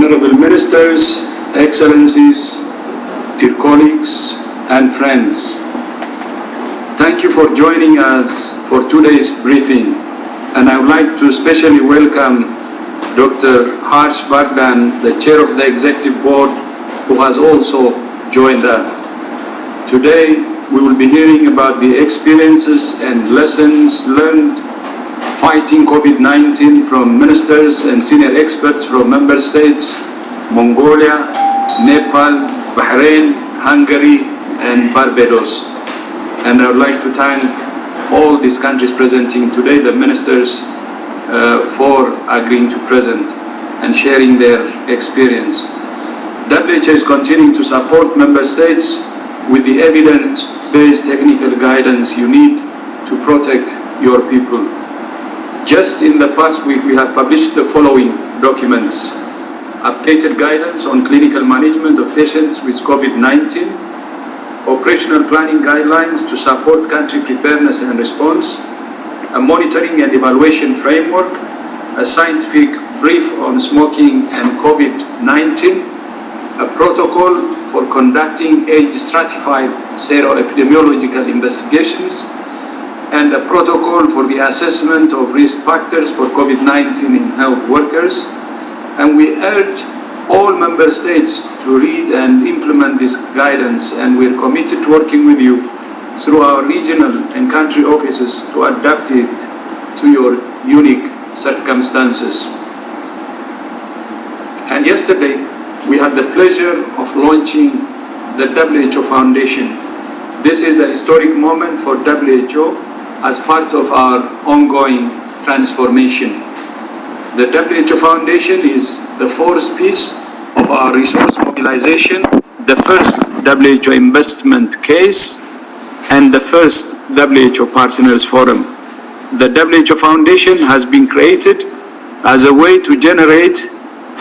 honorable ministers, excellencies, dear colleagues and friends. Thank you for joining us for today's briefing, and I would like to especially welcome Dr. Vardhan, the chair of the executive board, who has also joined us. Today, we will be hearing about the experiences and lessons learned fighting COVID-19 from ministers and senior experts from member states, Mongolia, Nepal, Bahrain, Hungary, and Barbados. And I would like to thank all these countries presenting today, the ministers, for agreeing to present and sharing their experience. WHO is continuing to support member states with the evidence-based technical guidance you need to protect your people. Just in the past week, we have published the following documents: updated guidance on clinical management of patients with COVID-19, operational planning guidelines to support country preparedness and response, a monitoring and evaluation framework, a scientific brief on smoking and COVID-19, a protocol for conducting age-stratified sero-epidemiological investigations, and a protocol for the assessment of risk factors for COVID-19 in health workers. And we urge all member states to read and implement this guidance, and we're committed to working with you through our regional and country offices to adapt it to your unique circumstances. And yesterday, we had the pleasure of launching the WHO Foundation. This is a historic moment for WHO as part of our ongoing transformation. The WHO Foundation is the fourth piece of our resource mobilization, the first WHO investment case, and the first WHO Partners Forum. The WHO Foundation has been created as a way to generate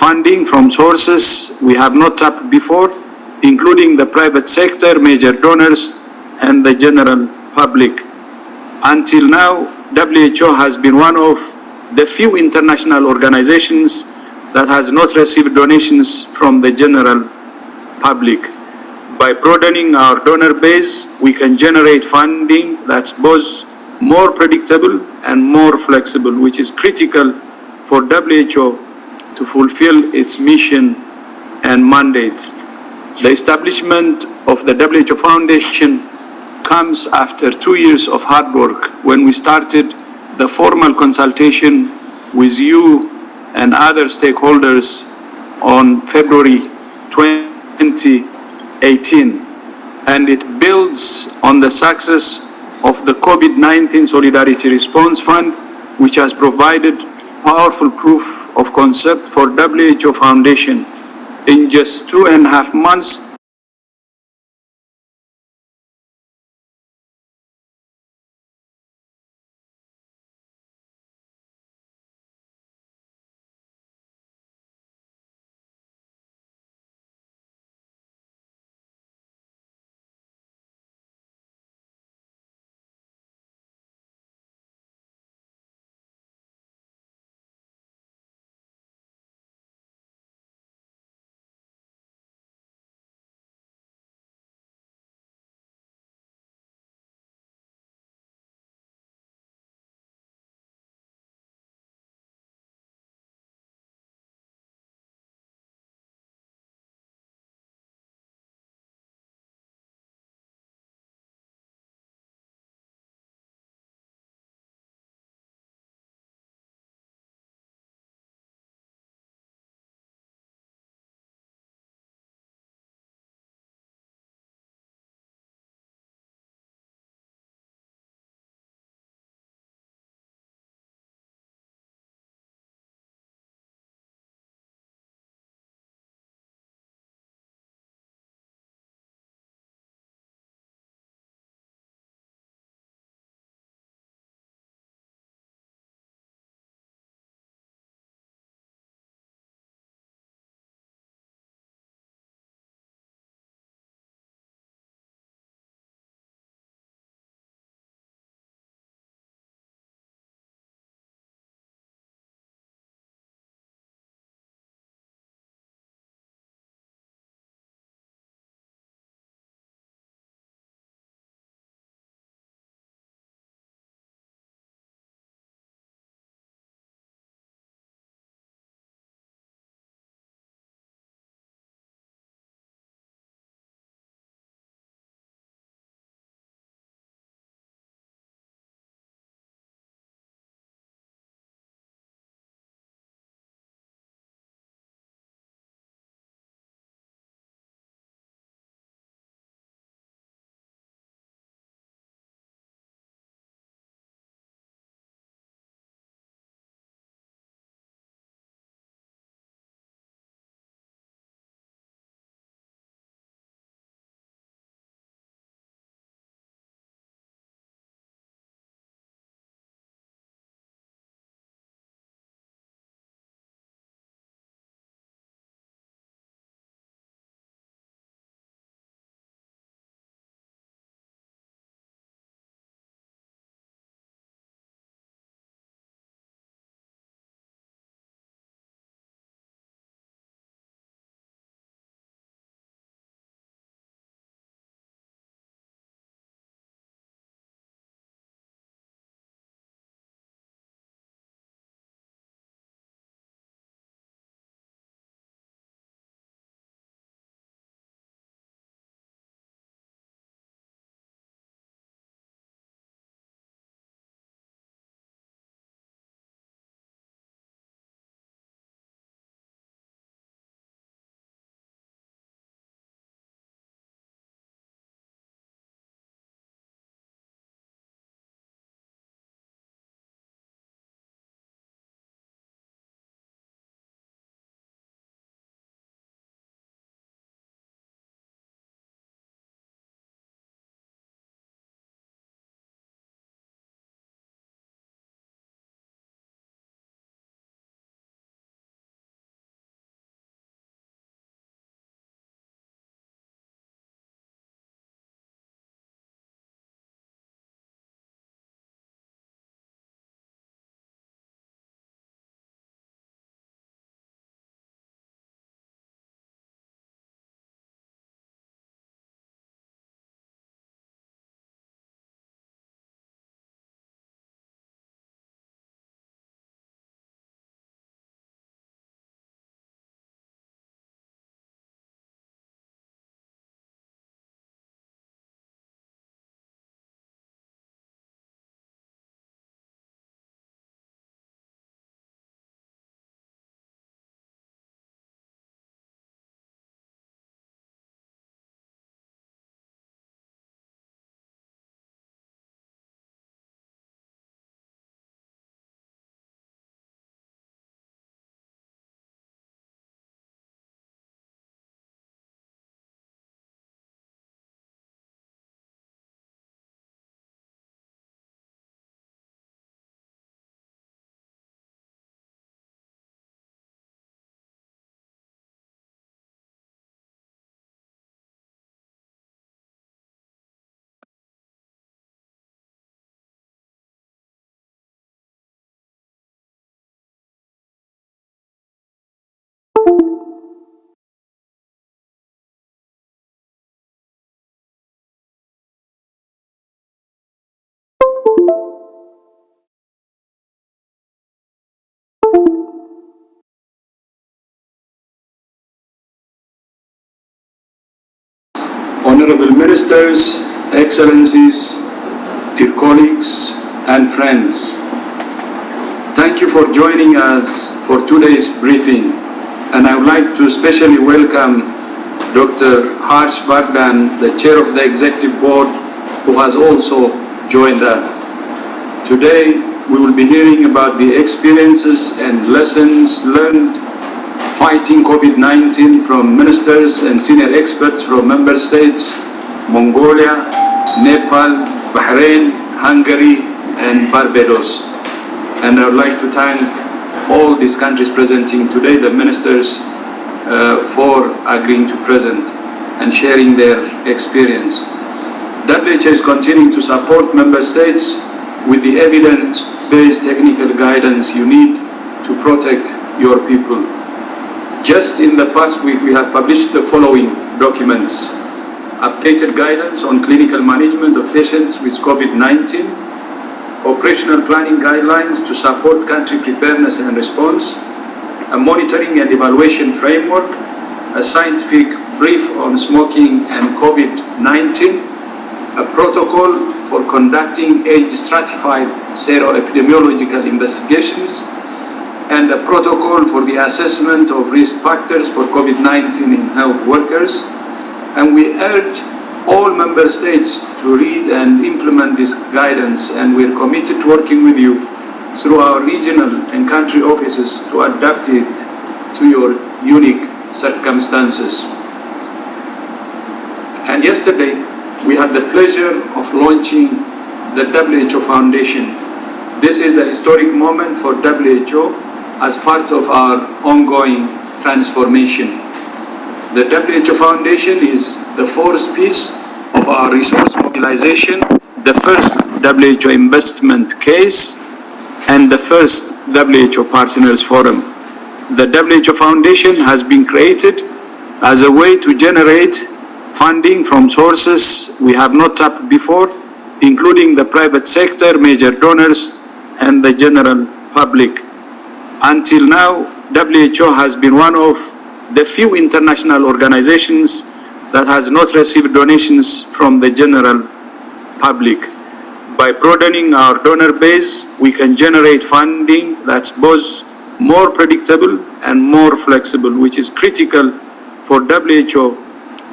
funding from sources we have not tapped before, including the private sector, major donors, and the general public. Until now, WHO has been one of the few international organizations that has not received donations from the general public. By broadening our donor base, we can generate funding that's both more predictable and more flexible, which is critical for WHO to fulfill its mission and mandate. The establishment of the WHO Foundation comes after 2 years of hard work when we started the formal consultation with you and other stakeholders on February 2018. And it builds on the success of the COVID-19 Solidarity Response Fund, which has provided powerful proof of concept for WHO Foundation. In just 2.5 months, Honorable Ministers, Excellencies, dear colleagues and friends, thank you for joining us for today's briefing, and I would like to especially welcome Dr. Vardhan, the Chair of the Executive Board, who has also joined us. Today, we will be hearing about the experiences and lessons learned fighting COVID-19 from ministers and senior experts from member states, Mongolia, Nepal, Bahrain, Hungary, and Barbados. And I would like to thank all these countries presenting today, the ministers, for agreeing to present and sharing their experience. WHO is continuing to support member states with the evidence-based technical guidance you need to protect your people. Just in the past week, we have published the following documents: updated guidance on clinical management of patients with COVID-19, operational planning guidelines to support country preparedness and response, a monitoring and evaluation framework, a scientific brief on smoking and COVID-19, a protocol for conducting age-stratified sero-epidemiological investigations, and a protocol for the assessment of risk factors for COVID-19 in health workers. And we urge all member states to read and implement this guidance, and we're committed to working with you through our regional and country offices to adapt it to your unique circumstances. And yesterday, we had the pleasure of launching the WHO Foundation. This is a historic moment for WHO as part of our ongoing transformation. The WHO Foundation is the fourth piece of our resource mobilization, the first WHO investment case, and the first WHO Partners Forum. The WHO Foundation has been created as a way to generate funding from sources we have not tapped before, including the private sector, major donors, and the general public. Until now, WHO has been one of the few international organizations that has not received donations from the general public. By broadening our donor base, we can generate funding that's both more predictable and more flexible, which is critical for WHO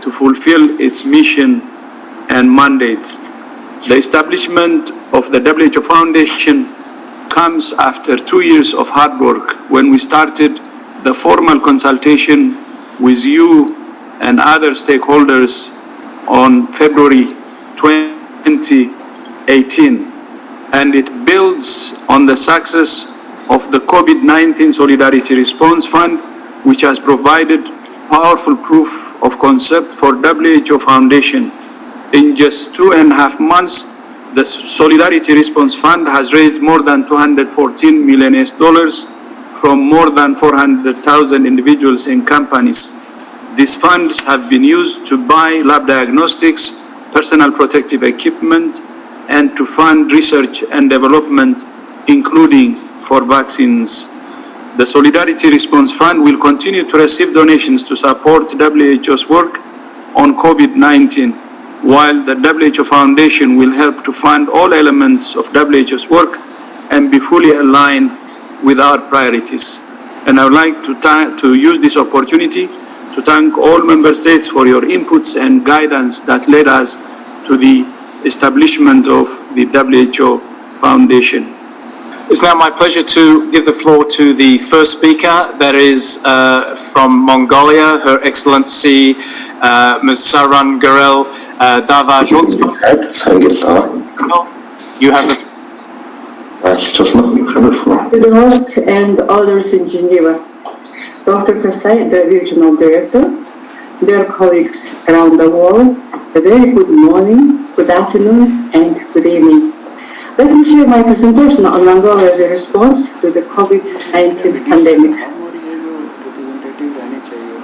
to fulfill its mission and mandate. The establishment of the WHO Foundation comes after 2 years of hard work when we started the formal consultation with you and other stakeholders on February 2018. And it builds on the success of the COVID-19 Solidarity Response Fund, which has provided powerful proof of concept for WHO Foundation. In just 2.5 months, the Solidarity Response Fund has raised more than $214 million from more than 400,000 individuals and companies. These funds have been used to buy lab diagnostics, personal protective equipment, and to fund research and development, including for vaccines. The Solidarity Response Fund will continue to receive donations to support WHO's work on COVID-19, while the WHO Foundation will help to fund all elements of WHO's work and be fully aligned with our priorities. And I would like to use this opportunity to thank all member states for your inputs and guidance that led us to the establishment of the WHO Foundation. It's now my pleasure to give the floor to the first speaker, that is from Mongolia, Her Excellency Ms. Saran Gurel Davajolska. You have the To the hosts and others in Geneva, Dr. Kasai, the Regional Director, dear colleagues around the world, a very good morning, good afternoon, and good evening. Let me share my presentation on Mongolia's response to the COVID-19 pandemic.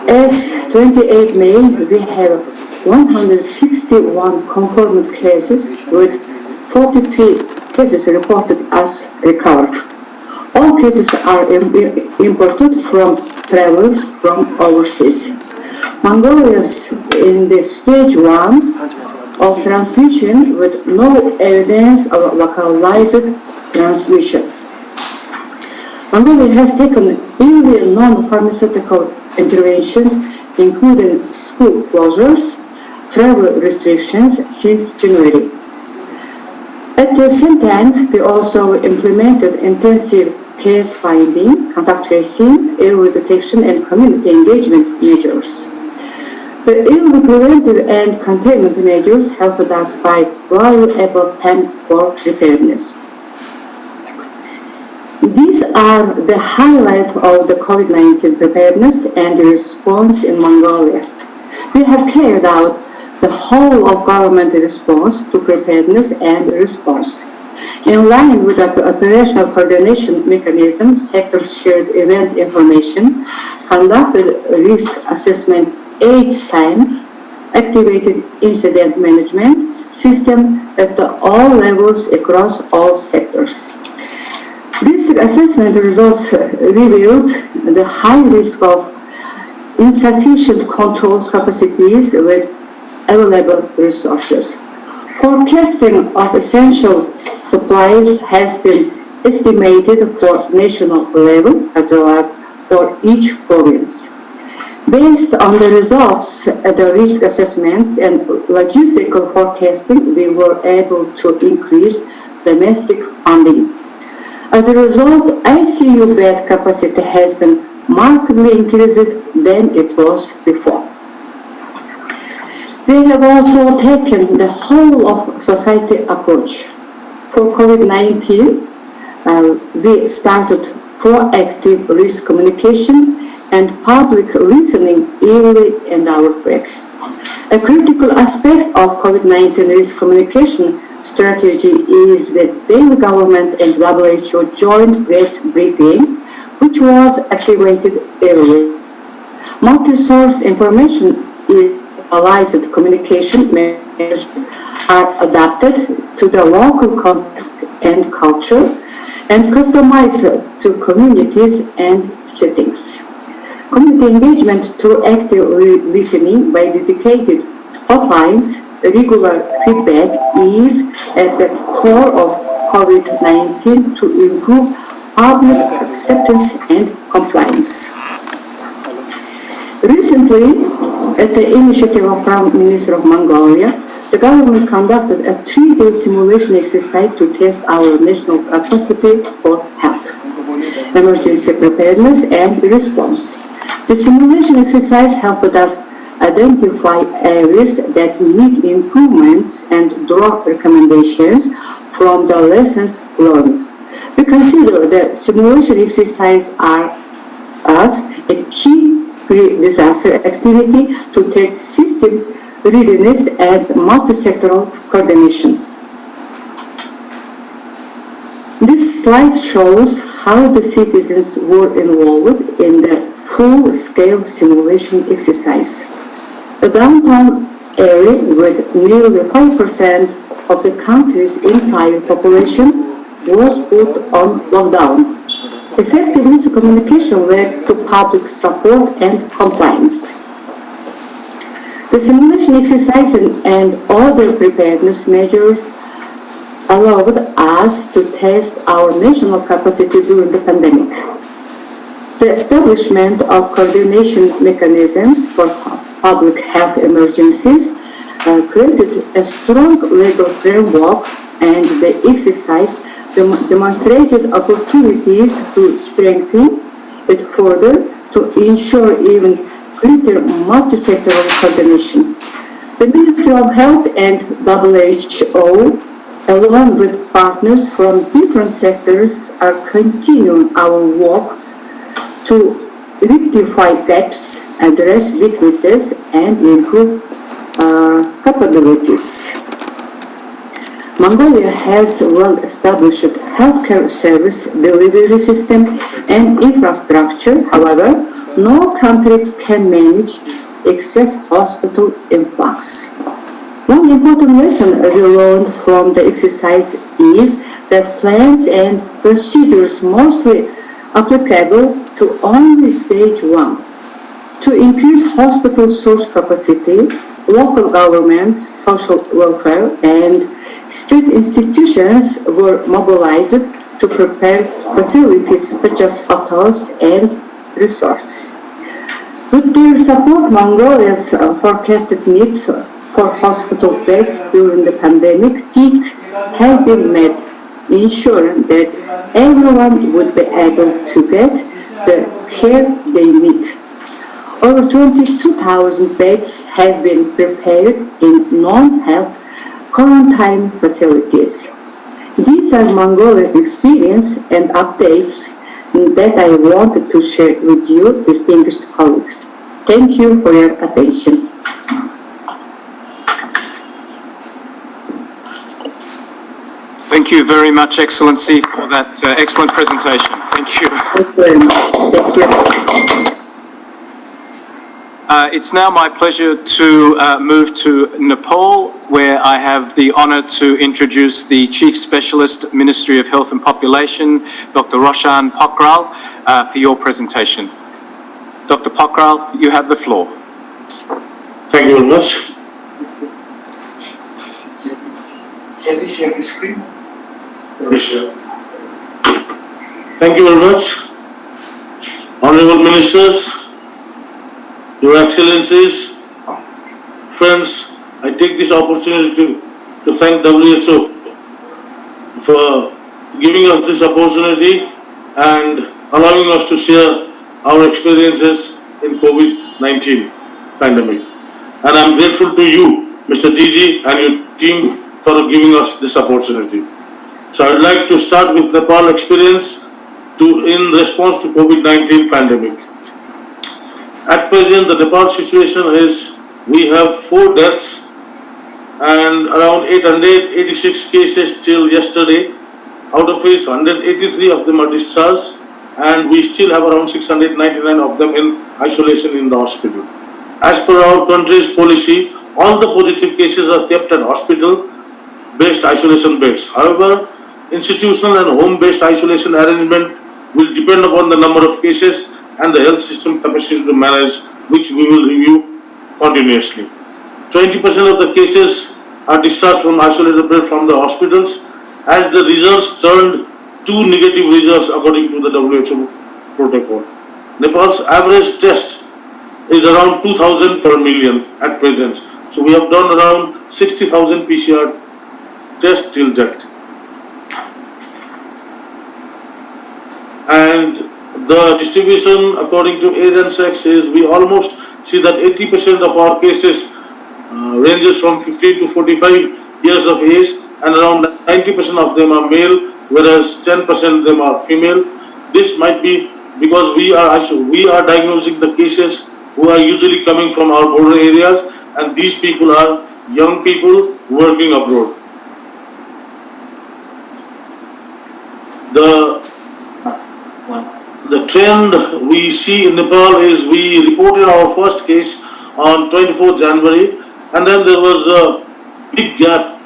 As 28 May, we have 161 confirmed cases with 43 cases reported as recovered. All cases are imported from travelers from overseas. Mongolia's in the stage 1 of transmission with no evidence of localized transmission. Mongolia has taken early non-pharmaceutical interventions, including school closures, travel restrictions since January. At the same time, we also implemented intensive case finding, contact tracing, early detection, and community engagement measures. The early preventive and containment measures helped us by valuable time for preparedness. These are the highlight of the COVID-19 preparedness and response in Mongolia. We have carried out the whole of government response to preparedness and response. In line with the operational coordination mechanism, sectors shared event information, conducted risk assessment 8 times, activated incident management system at all levels across all sectors. Risk assessment results revealed the high risk of insufficient control capacities with available resources. Forecasting of essential supplies has been estimated for national level as well as for each province. Based on the results of the risk assessments and logistical forecasting, we were able to increase domestic funding. As a result, ICU bed capacity has been markedly increased than it was before. We have also taken the whole of society approach. For COVID-19, we started proactive risk communication and public listening early in our outbreak. A critical aspect of COVID-19 risk communication strategy is the daily government and WHO joint press briefing, which was activated early. Multi-source information is analyzed, communication measures are adapted to the local context and culture and customized to communities and settings. Community engagement through active listening by dedicated hotlines, regular feedback is at the core of COVID-19 to improve public acceptance and compliance. Recently, at the initiative of Prime Minister of Mongolia, the government conducted a 3-day simulation exercise to test our national capacity for health, emergency preparedness, and response. The simulation exercise helped us identify areas that need improvements and draw recommendations from the lessons learned. We consider the simulation exercise as a key pre-disaster activity to test system readiness and multi-sectoral coordination. This slide shows how the citizens were involved in the full-scale simulation exercise. The downtown area, with nearly 5% of the country's entire population, was put on lockdown. Effective risk communication led to public support and compliance. The simulation exercise and other preparedness measures allowed us to test our national capacity during the pandemic. The establishment of coordination mechanisms for public health emergencies created a strong legal framework, and the exercise demonstrated opportunities to strengthen it further to ensure even greater multi-sectoral coordination. The Ministry of Health and WHO, along with partners from different sectors, are continuing our work to rectify gaps, address weaknesses, and improve capabilities. Mongolia has well-established healthcare service delivery system and infrastructure. However, no country can manage excess hospital influx. One important lesson we learned from the exercise is that plans and procedures mostly applicable to only stage 1. To increase hospital source capacity, Local governments, social welfare, and state institutions were mobilized to prepare facilities such as hotels and resorts. With their support, Mongolia's forecasted needs for hospital beds during the pandemic peak have been met, ensuring that everyone would be able to get the care they need. Over 22,000 beds have been prepared in non-health quarantine facilities. These are Mongolia's experience and updates that I wanted to share with you, distinguished colleagues. Thank you for your attention. Thank you very much, Excellency, for that excellent presentation. Thank you. Thank you very much. Thank you. It's now my pleasure to move to Nepal, where I have the honour to introduce the Chief Specialist, Ministry of Health and Population, Dr. Roshan Pokral, for your presentation. Dr. Pokral, you have the floor. Thank you very much. Shall we share the screen? Yes. Thank you very much. Honorable Ministers, Your Excellencies, friends, I take this opportunity to thank WHO for giving us this opportunity and allowing us to share our experiences in COVID-19 pandemic. And I'm grateful to you, Mr. DG, and your team for giving us this opportunity. So I'd like to start with Nepal experience in response to COVID-19 pandemic. At present, the Nepal situation is we have 4 deaths and around 886 cases till yesterday. Out of which 183 of them are discharged, and we still have around 699 of them in isolation in the hospital. As per our country's policy, all the positive cases are kept at hospital-based isolation beds. However, institutional and home-based isolation arrangement will depend upon the number of cases and the health system capacity to manage, which we will review continuously. 20% of the cases are discharged from isolated bed from the hospitals, as the results turned 2 negative results according to the WHO protocol. Nepal's average test is around 2,000 per million at present. So we have done around 60,000 PCR tests till date. And the distribution according to age and sex is, we almost see that 80% of our cases ranges from 15 to 45 years of age, and around 90% of them are male, whereas 10% of them are female. This might be because we are diagnosing the cases who are usually coming from our border areas, and these people are young people working abroad. The trend we see in Nepal is, we reported our first case on 24th January, and then there was a big gap.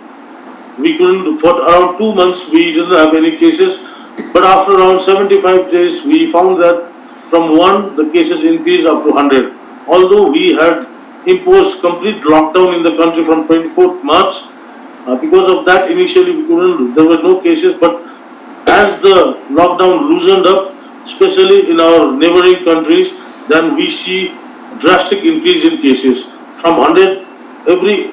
We couldn't, for around 2 months we didn't have any cases, but after around 75 days we found that from 1 the cases increased up to 100. Although we had imposed complete lockdown in the country from 24th March, because of that initially there were no cases, but as the lockdown loosened up, especially in our neighboring countries, then we see drastic increase in cases. From 100, every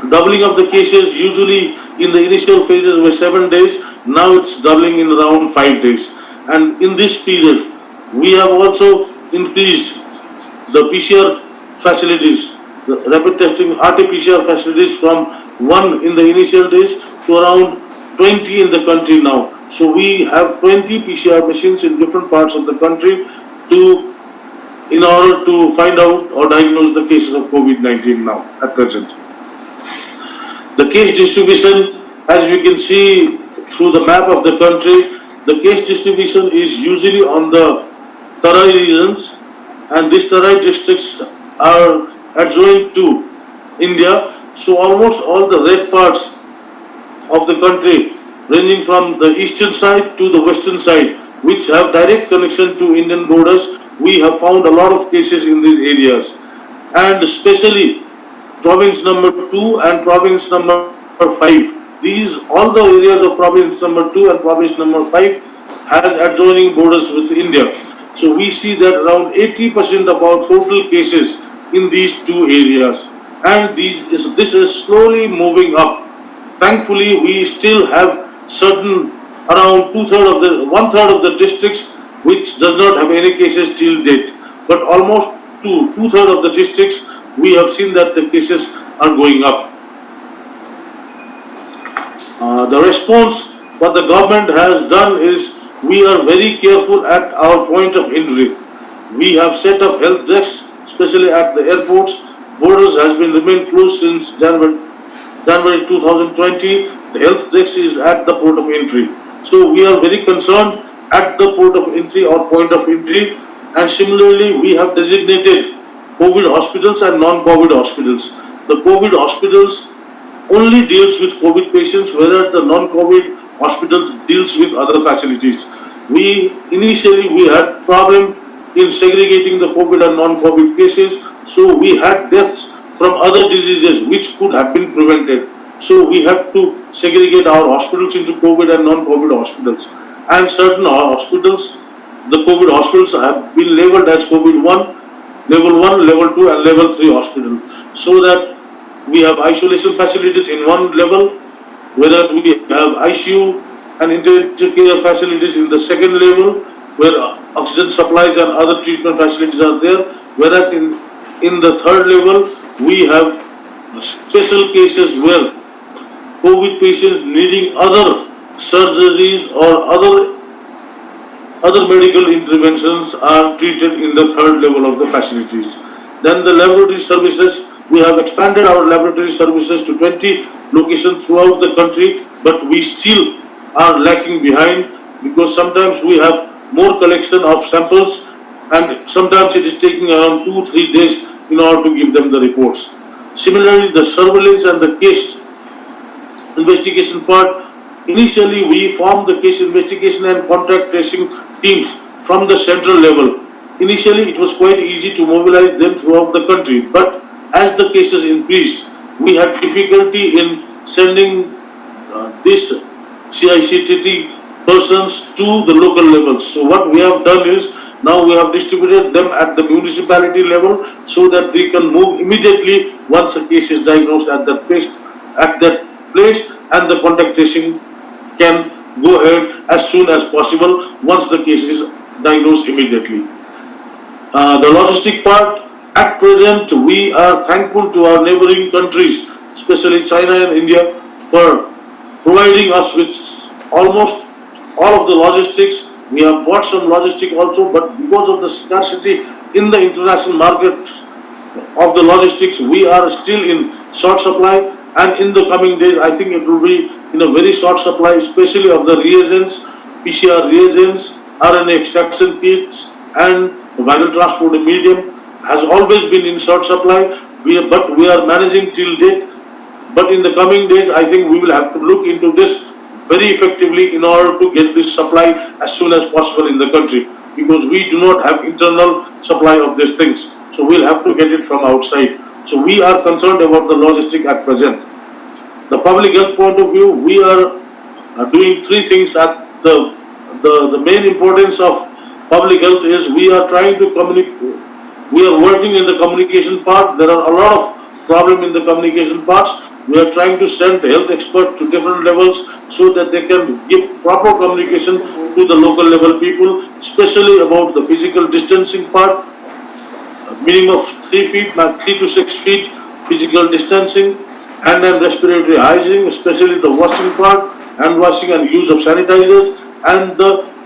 doubling of the cases usually in the initial phases were 7 days, now it's doubling in around 5 days. And in this period, we have also increased the PCR facilities, the rapid testing RT-PCR facilities from 1 in the initial days to around 20 in the country now. So we have 20 PCR machines in different parts of the country in order to find out or diagnose the cases of COVID-19 now at present. The case distribution, as we can see through the map of the country, the case distribution is usually on the Tarai regions, and these Tarai districts are adjoined to India. So almost all the red parts of the country, ranging from the eastern side to the western side, which have direct connection to Indian borders, we have found a lot of cases in these areas. and especially province number 2 and province number 5. These, all the areas of province number 2 and province number 5 has adjoining borders with India. So we see that around 80% of our total cases in these two areas, and this is slowly moving up. Thankfully, we still have certain around one third of the districts which does not have any cases till date, but almost two-third of the districts we have seen that the cases are going up. The response what the government has done is we are very careful at our point of entry. We have set up help desks, especially at the airports. Borders has been remained closed since January 2020. The health desk is at the port of entry. So we are very concerned at the port of entry or point of entry, and similarly we have designated COVID hospitals and non-COVID hospitals. The COVID hospitals only deals with COVID patients, whereas the non-COVID hospitals deals with other facilities. Initially we had problem in segregating the COVID and non-COVID cases, so we had deaths from other diseases which could have been prevented. So we had to segregate our hospitals into COVID and non-COVID hospitals. And certain hospitals, the COVID hospitals have been labeled as COVID 1, level 2 and level 3 hospital. So that we have isolation facilities in one level, whereas we have ICU and intensive care facilities in the second level, where oxygen supplies and other treatment facilities are there, whereas in the third level, we have special cases where COVID patients needing other surgeries or other medical interventions are treated in the third level of the facilities. Then the laboratory services, we have expanded our laboratory services to 20 locations throughout the country, but we still are lacking behind because sometimes we have more collection of samples and sometimes it is taking around 2-3 days in order to give them the reports. Similarly, the surveillance and the case investigation part, initially we formed the case investigation and contact tracing teams from the central level. Initially it was quite easy to mobilize them throughout the country, but as the cases increased, we had difficulty in sending these CICTT persons to the local levels. So what we have done is, now we have distributed them at the municipality level so that they can move immediately once a case is diagnosed at that place, and the contact tracing can go ahead as soon as possible once the case is diagnosed immediately. The logistic part, at present we are thankful to our neighboring countries, especially China and India, for providing us with almost all of the logistics. We have bought some logistic also, but because of the scarcity in the international market of the logistics, we are still in short supply, and in the coming days I think it will be in a very short supply, especially of the reagents, PCR reagents, RNA extraction kits and viral transport medium has always been in short supply, but we are managing till date. But in the coming days I think we will have to look into this very effectively in order to get this supply as soon as possible in the country, because we do not have internal supply of these things. So we'll have to get it from outside. So we are concerned about the logistic at present. The public health point of view, we are doing three things. At the main importance of public health is we are trying to communicate. We are working in the communication part. There are a lot of problems in the communication parts. We are trying to send health experts to different levels so that they can give proper communication to the local level people, especially about the physical distancing part, minimum of 3 feet, 3 to 6 feet physical distancing, hand and respiratory hygiene, especially the washing part, hand washing and use of sanitizers, and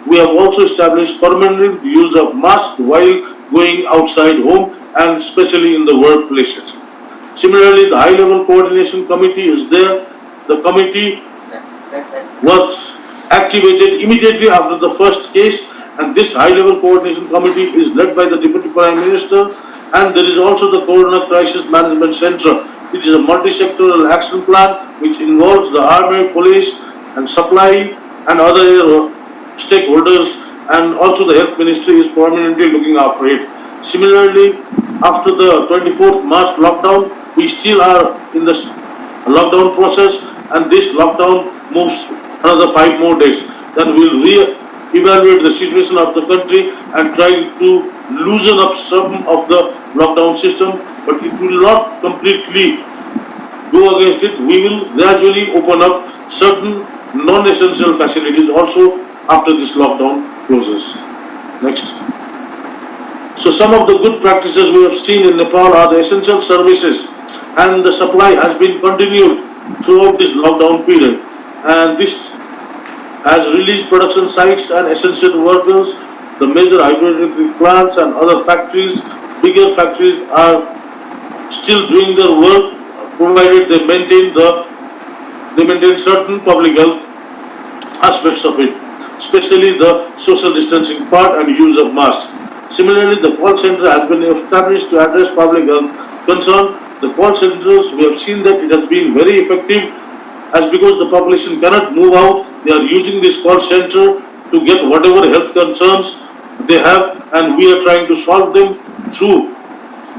we have also established permanent use of masks while going outside home and especially in the workplaces. Similarly, the high-level coordination committee is there. The committee was activated immediately after the first case, and this high-level coordination committee is led by the Deputy Prime Minister, and there is also the Corona Crisis Management Center, which is a multi-sectoral action plan which involves the army, police and supply and other stakeholders, and also the health ministry is permanently looking after it. Similarly, after the 24th March lockdown, we still are in the lockdown process, and this lockdown moves another 5 more days. Then we'll re-evaluate the situation of the country and try to loosen up some of the lockdown system, but it will not completely go against it. We will gradually open up certain non-essential facilities also after this lockdown closes. Next. So some of the good practices we have seen in Nepal are the essential services, and the supply has been continued throughout this lockdown period, and this has released production sites and essential workers. The major hydroelectric plants and other factories, bigger factories, are still doing their work, provided they maintain certain public health aspects of it, especially the social distancing part and use of masks. Similarly, the call center has been established to address public health concern. The call centers, we have seen that it has been very effective, as because the population cannot move out, they are using this call center to get whatever health concerns they have, and we are trying to solve them through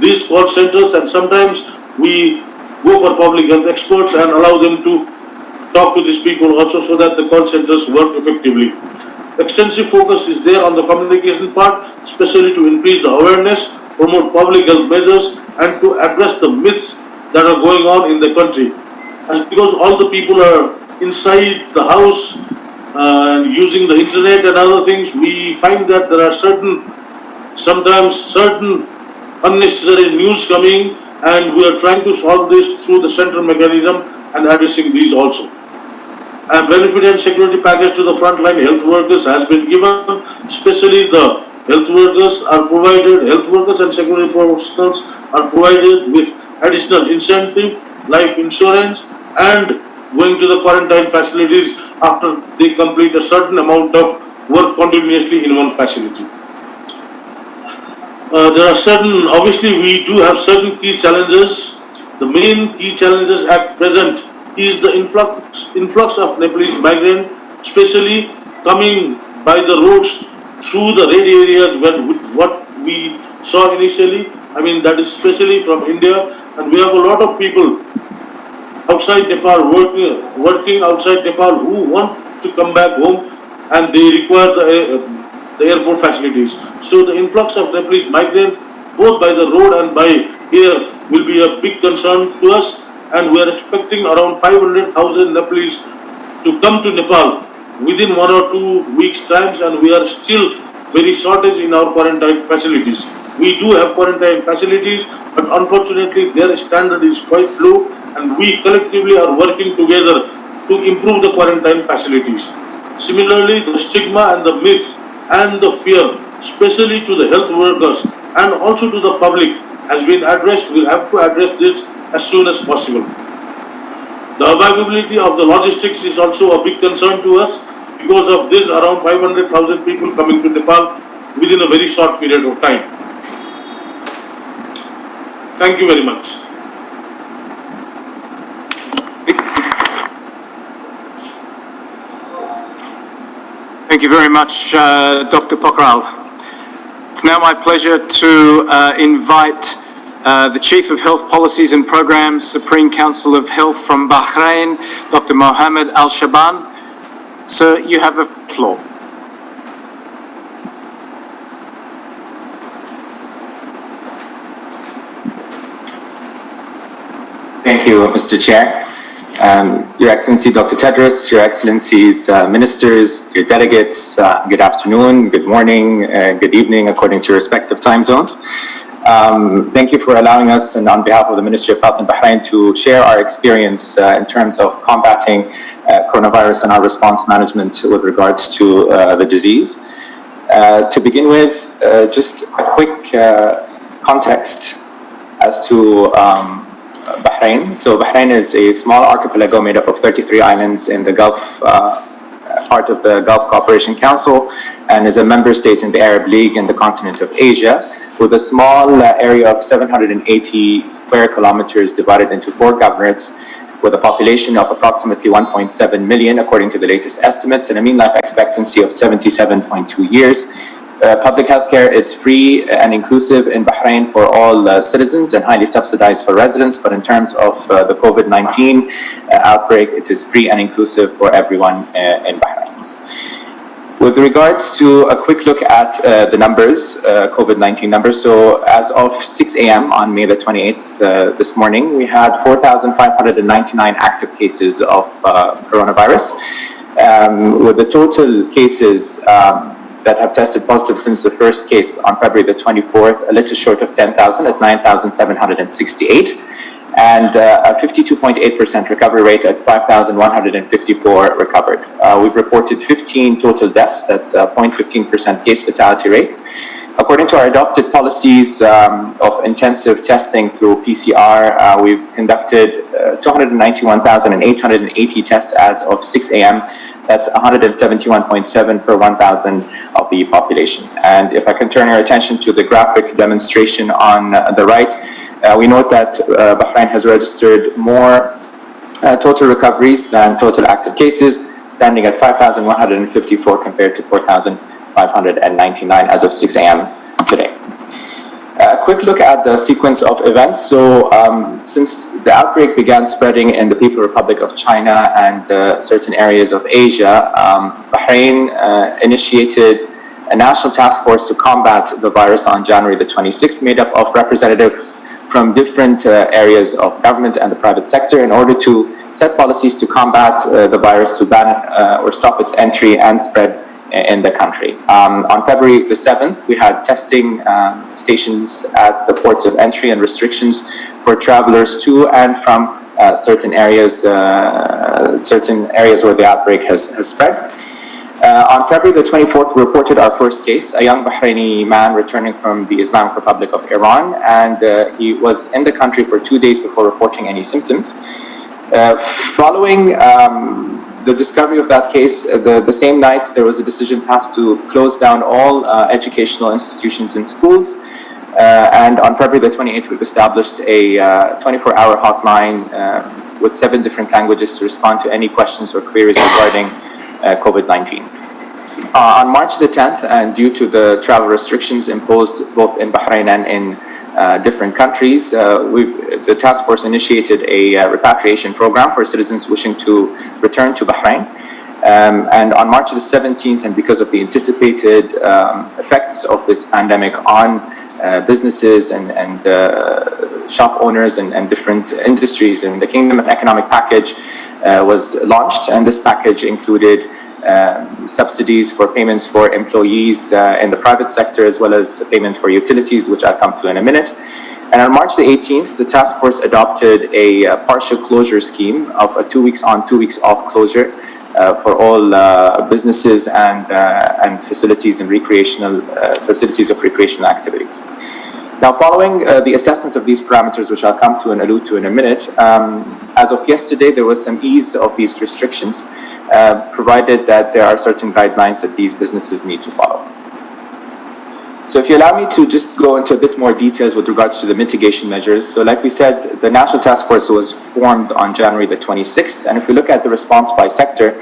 these call centers, and sometimes we go for public health experts and allow them to talk to these people also, so that the call centers work effectively. Extensive focus is there on the communication part, especially to increase the awareness, promote public health measures, and to address the myths that are going on in the country. As because all the people are inside the house and using the internet and other things, we find that there are sometimes certain unnecessary news coming, and we are trying to solve this through the central mechanism and addressing these also. A benefit and security package to the frontline health workers has been given, especially the health workers and security professionals are provided with additional incentive, life insurance, and going to the quarantine facilities after they complete a certain amount of work continuously in one facility. Obviously we do have certain key challenges. The main key challenges at present is the influx of Nepalese migrants, especially coming by the roads through the red areas what we saw initially. I mean, that is especially from India, and we have a lot of people outside Nepal working outside Nepal who want to come back home, and they require the airport facilities. So the influx of Nepalese migrants, both by the road and by air, will be a big concern to us, and we are expecting around 500,000 Nepalese to come to Nepal within 1 or 2 weeks' times, and we are still very shortage in our quarantine facilities. We do have quarantine facilities, but unfortunately their standard is quite low, and we collectively are working together to improve the quarantine facilities. Similarly, the stigma and the myth and the fear, especially to the health workers and also to the public, has been addressed. We'll have to address this as soon as possible. The availability of the logistics is also a big concern to us. Because of this, around 500,000 people coming to Nepal within a very short period of time. Thank you very much. Thank you very much, Dr. Pokral. It's now my pleasure to invite the Chief of Health Policies and Programs, Supreme Council of Health from Bahrain, Dr. Mohammed Al-Shaban. Sir, you have the floor. Thank you, Mr. Chair. Your Excellency, Dr. Tedros, Your Excellencies, Ministers, dear delegates, good afternoon, good morning, good evening, according to your respective time zones. Thank you for allowing us, and on behalf of the Ministry of Health in Bahrain, to share our experience in terms of combating coronavirus and our response management with regards to the disease. To begin with, just a quick context as to Bahrain. So Bahrain is a small archipelago made up of 33 islands in the Gulf, part of the Gulf Cooperation Council, and is a member state in the Arab League in the continent of Asia, with a small area of 780 square kilometers divided into 4 governorates, with a population of approximately 1.7 million, according to the latest estimates, and a mean life expectancy of 77.2 years. Public health care is free and inclusive in Bahrain for all citizens and highly subsidized for residents. But in terms of the COVID-19 outbreak, it is free and inclusive for everyone in Bahrain. With regards to a quick look at the numbers, COVID-19 numbers, so as of 6 a.m. on May the 28th this morning, we had 4,599 active cases of coronavirus, with the total cases that have tested positive since the first case on February the 24th, a little short of 10,000 at 9,768. And a 52.8% recovery rate at 5,154 recovered. We've reported 15 total deaths, that's a 0.15% case fatality rate. According to our adopted policies of intensive testing through PCR, we've conducted 291,880 tests as of 6 a.m. That's 171.7 per 1,000 of the population. And if I can turn your attention to the graphic demonstration on the right, we note that Bahrain has registered more total recoveries than total active cases, standing at 5,154 compared to 4,599 as of 6 a.m. today. A quick look at the sequence of events. So since the outbreak began spreading in the People's Republic of China and certain areas of Asia, Bahrain initiated a national task force to combat the virus on January the 26th, made up of representatives from different areas of government and the private sector in order to set policies to combat the virus, to ban or stop its entry and spread in the country. On February the 7th, we had testing stations at the ports of entry and restrictions for travelers to and from certain areas where the outbreak has spread. On February the 24th, we reported our first case, a young Bahraini man returning from the Islamic Republic of Iran, and he was in the country for 2 days before reporting any symptoms. Following the discovery of that case, the same night, there was a decision passed to close down all educational institutions and schools. And on February the 28th, we've established a 24-hour hotline with 7 different languages to respond to any questions or queries regarding COVID-19. On March the 10th, and due to the travel restrictions imposed both in Bahrain and in different countries, the task force initiated a repatriation program for citizens wishing to return to Bahrain. And on March the 17th, and because of the anticipated effects of this pandemic on businesses and shop owners and different industries in the kingdom, an economic package was launched, and this package included subsidies for payments for employees in the private sector, as well as payment for utilities, which I'll come to in a minute. And on March the 18th, the task force adopted a partial closure scheme of a 2 weeks on, 2 weeks off closure for all businesses and facilities and facilities of recreational activities. Now, following the assessment of these parameters, which I'll come to and allude to in a minute, as of yesterday, there was some ease of these restrictions, provided that there are certain guidelines that these businesses need to follow. So if you allow me to just go into a bit more details with regards to the mitigation measures. So like we said, the National Task Force was formed on January the 26th. And if we look at the response by sector,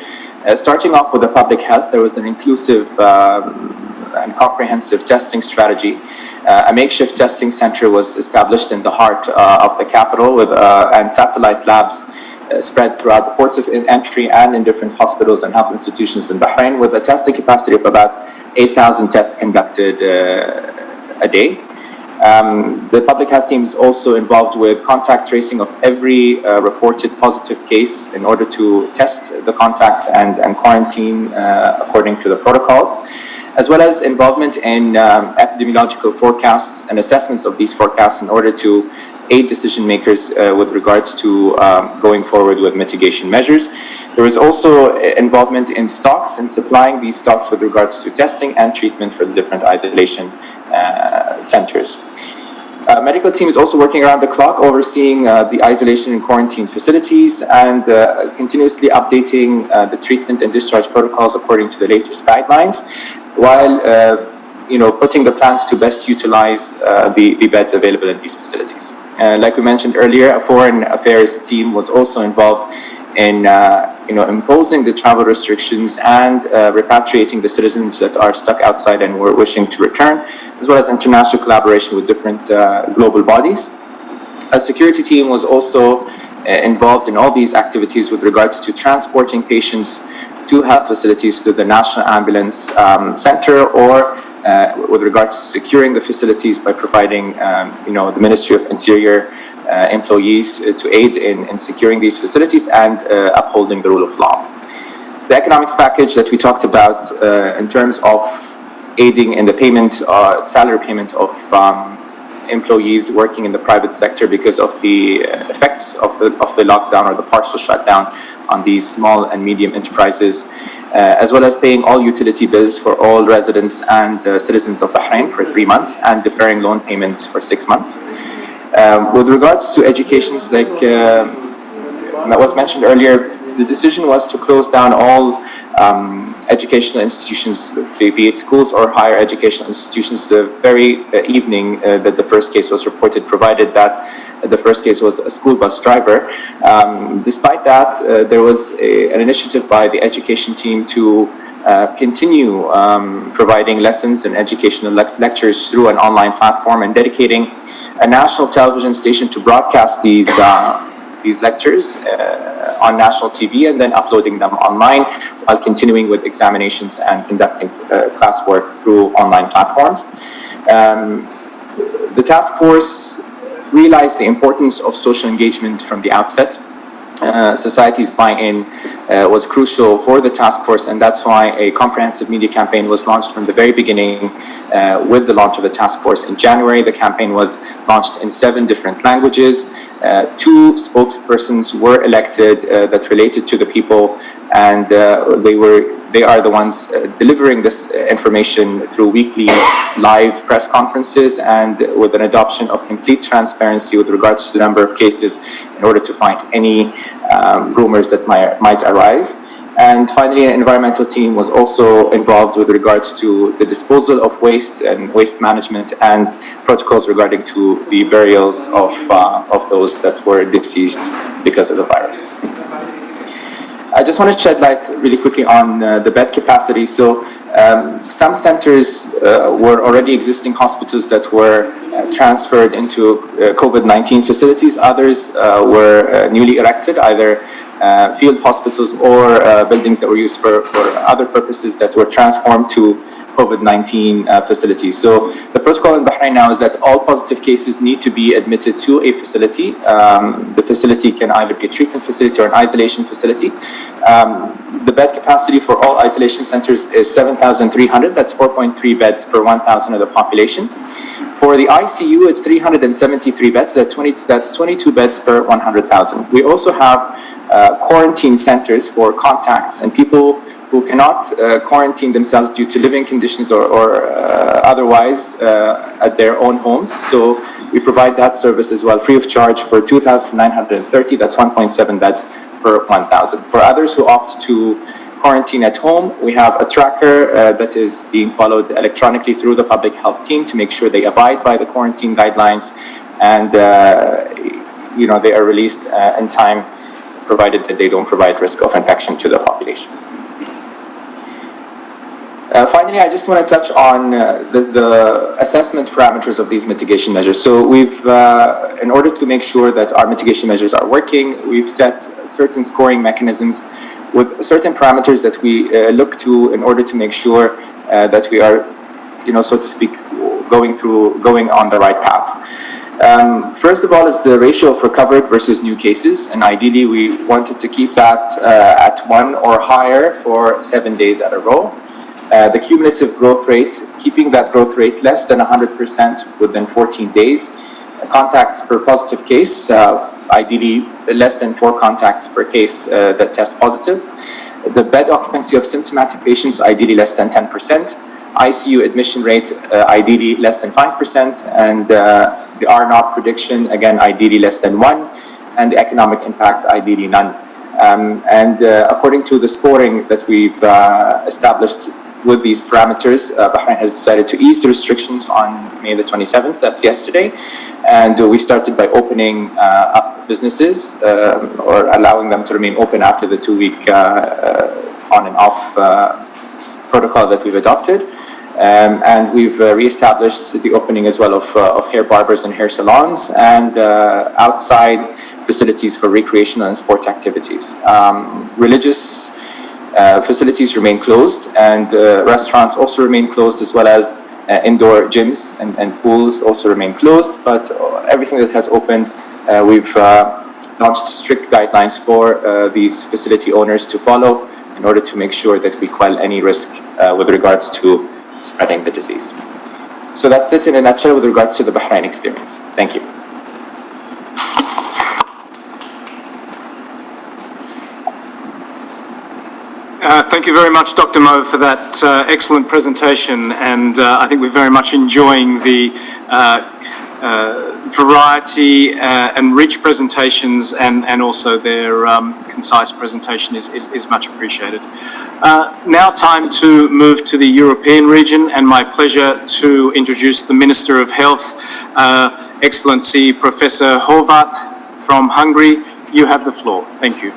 starting off with the public health, there was an inclusive and comprehensive testing strategy. A makeshift testing center was established in the heart of the capital and satellite labs spread throughout the ports of entry and in different hospitals and health institutions in Bahrain, with a testing capacity of about 8,000 tests conducted a day. The public health team is also involved with contact tracing of every reported positive case in order to test the contacts and quarantine according to the protocols, as well as involvement in epidemiological forecasts and assessments of these forecasts in order to aid decision makers with regards to going forward with mitigation measures. There was also involvement in stocks and supplying these stocks with regards to testing and treatment for the different isolation centers. Medical team is also working around the clock, overseeing the isolation and quarantine facilities and continuously updating the treatment and discharge protocols according to the latest guidelines, while putting the plans to best utilize the beds available in these facilities. Like we mentioned earlier, a foreign affairs team was also involved in imposing the travel restrictions and repatriating the citizens that are stuck outside and were wishing to return, as well as international collaboration with different global bodies. A security team was also involved in all these activities with regards to transporting patients to health facilities to the National Ambulance Center, or with regards to securing the facilities by providing, the Ministry of Interior employees to aid in securing these facilities and upholding the rule of law. The economics package that we talked about in terms of aiding in the payment, salary payment of employees working in the private sector because of the effects of the lockdown or the partial shutdown on these small and medium enterprises, as well as paying all utility bills for all residents and citizens of Bahrain for 3 months and deferring loan payments for 6 months. With regards to educations, like that was mentioned earlier, the decision was to close down all educational institutions, be it schools or higher educational institutions, the very evening that the first case was reported, provided that the first case was a school bus driver. Despite that, there was an initiative by the education team to continue providing lessons and educational lectures through an online platform and dedicating a national television station to broadcast these lectures on national TV and then uploading them online while continuing with examinations and conducting classwork through online platforms. The task force realized the importance of social engagement from the outset. Society's buy-in was crucial for the task force, and that's why a comprehensive media campaign was launched from the very beginning with the launch of the task force in January. The campaign was launched in 7 different languages. 2 spokespersons were elected that related to the people, and they are the ones delivering this information through weekly live press conferences and with an adoption of complete transparency with regards to the number of cases in order to find any rumors that might arise. And finally, an environmental team was also involved with regards to the disposal of waste and waste management and protocols regarding to the burials of those that were deceased because of the virus. I just want to shed light really quickly on the bed capacity. So some centers were already existing hospitals that were transferred into COVID-19 facilities. Others were newly erected, either field hospitals or buildings that were used for other purposes that were transformed to COVID-19 facilities. So the protocol in Bahrain now is that all positive cases need to be admitted to a facility. The facility can either be a treatment facility or an isolation facility. The bed capacity for all isolation centers is 7,300. That's 4.3 beds per 1,000 of the population. For the ICU, it's 373 beds. That's 22 beds per 100,000. We also have quarantine centers for contacts and people who cannot quarantine themselves due to living conditions or otherwise at their own homes. So we provide that service as well, free of charge for 2,930. That's 1.7 beds per 1,000. For others who opt to quarantine at home, we have a tracker that is being followed electronically through the public health team to make sure they abide by the quarantine guidelines, and they are released in time, provided that they don't provide risk of infection to the population. Finally, I just want to touch on the assessment parameters of these mitigation measures. So we've, in order to make sure that our mitigation measures are working, we've set certain scoring mechanisms with certain parameters that we look to in order to make sure that we are, so to speak, going on the right path. First of all is the ratio of recovered versus new cases, and ideally we wanted to keep that at 1 or higher for 7 days at a row. The cumulative growth rate, keeping that growth rate less than 100% within 14 days. Contacts per positive case, ideally less than 4 contacts per case that test positive. The bed occupancy of symptomatic patients, ideally less than 10%. ICU admission rate, ideally less than 5%. And the R0 prediction, again, ideally less than 1. And the economic impact, ideally none. According to the scoring that we've established with these parameters, Bahrain has decided to ease the restrictions on May the 27th, that's yesterday, and we started by opening up businesses or allowing them to remain open after the 2-week on and off protocol that we've adopted. And we've re-established the opening as well of hair barbers and hair salons and outside facilities for recreational and sport activities. Religious facilities remain closed, and restaurants also remain closed, as well as indoor gyms and pools also remain closed. But everything that has opened, we've launched strict guidelines for these facility owners to follow in order to make sure that we quell any risk with regards to spreading the disease. So that's it in a nutshell with regards to the Bahrain experience. Thank you. Thank you very much, Dr. Mo, for that excellent presentation, and I think we're very much enjoying the variety and rich presentations, and also their concise presentation is much appreciated. Now time to move to the European region, and my pleasure to introduce the Minister of Health, Excellency Professor Horváth from Hungary. You have the floor. Thank you.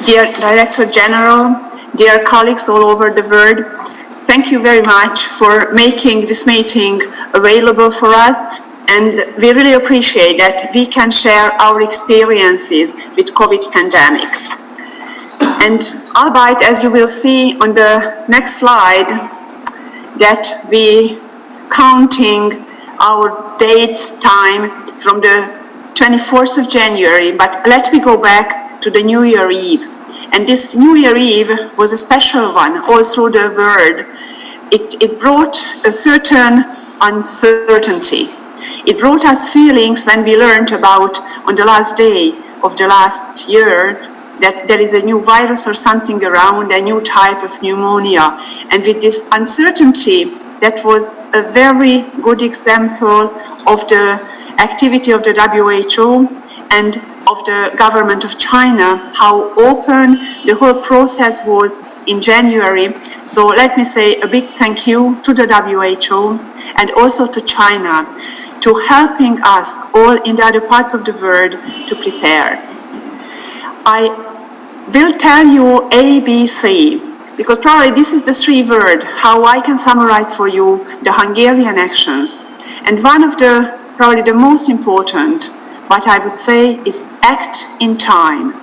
Dear Director General, dear colleagues all over the world, thank you very much for making this meeting available for us, and we really appreciate that we can share our experiences with COVID pandemic. And albeit, as you will see on the next slide, that we counting our date time from the 24th of January, but let me go back to the New Year Eve. And this New Year Eve was a special one all through the world. It brought a certain uncertainty. It brought us feelings when we learned about, on the last day of the last year, that there is a new virus or something around, a new type of pneumonia. And with this uncertainty, that was a very good example of the activity of the WHO and of the government of China, how open the whole process was in January. So let me say a big thank you to the WHO and also to China to helping us all in the other parts of the world to prepare. I will tell you ABC, because probably this is the 3 words how I can summarize for you the Hungarian actions. And one of the, probably the most important, what I would say, is act in time.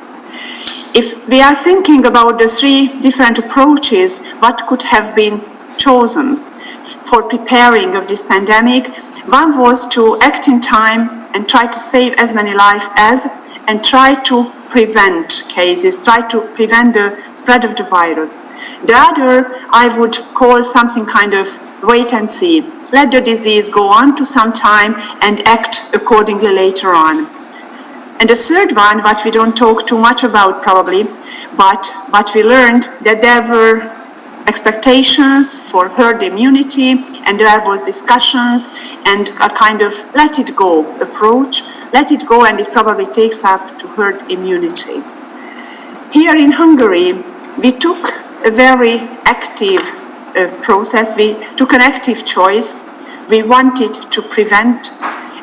If we are thinking about the 3 different approaches, what could have been chosen for preparing of this pandemic, one was to act in time and try to save as many lives and try to prevent cases, try to prevent the spread of the virus. The other, I would call something kind of wait and see. Let the disease go on to some time and act accordingly later on. And the third one, what we don't talk too much about probably, but what we learned that there were expectations for herd immunity, and there was discussions and a kind of let it go approach. Let it go, and it probably takes up to herd immunity. Here in Hungary, we took a very active process. We took an active choice. We wanted to prevent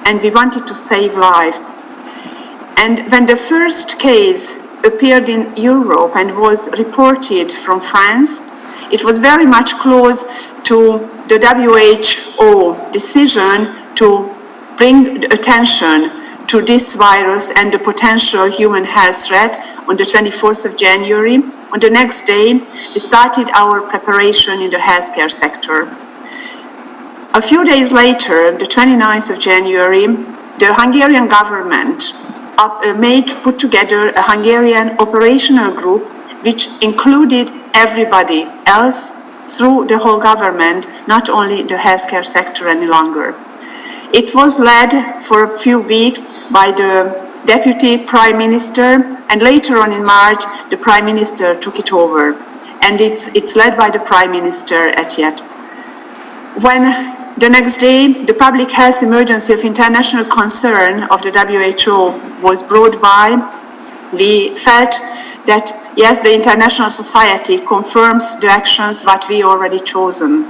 and we wanted to save lives. And when the first case appeared in Europe and was reported from France, it was very much close to the WHO decision to bring attention to this virus and the potential human health threat on the 24th of January. On the next day, we started our preparation in the healthcare sector. A few days later, the 29th of January, the Hungarian government put together a Hungarian operational group which included everybody else through the whole government, not only the healthcare sector any longer. It was led for a few weeks by the Deputy Prime Minister, and later on in March, the Prime Minister took it over. And it's led by the Prime Minister at yet. When the next day, the public health emergency of international concern of the WHO was brought by, we felt that, yes, the international society confirms the actions that we already chosen.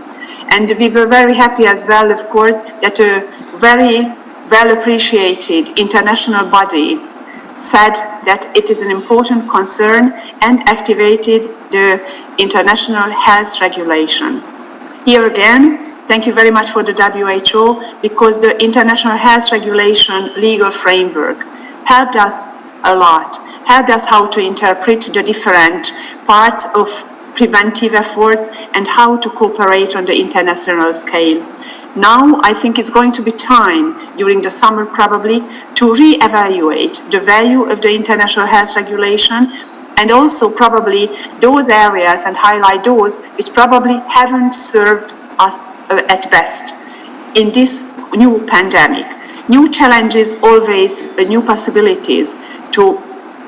And we were very happy as well, of course, that a very well-appreciated international body said that it is an important concern and activated the international health regulation. Here again, thank you very much for the WHO, because the international health regulation legal framework helped us a lot, helped us how to interpret the different parts of preventive efforts and how to cooperate on the international scale. Now, I think it's going to be time, during the summer probably, to re-evaluate the value of the international health regulation, and also probably those areas, and highlight those which probably haven't served us at best in this new pandemic. New challenges, always new possibilities to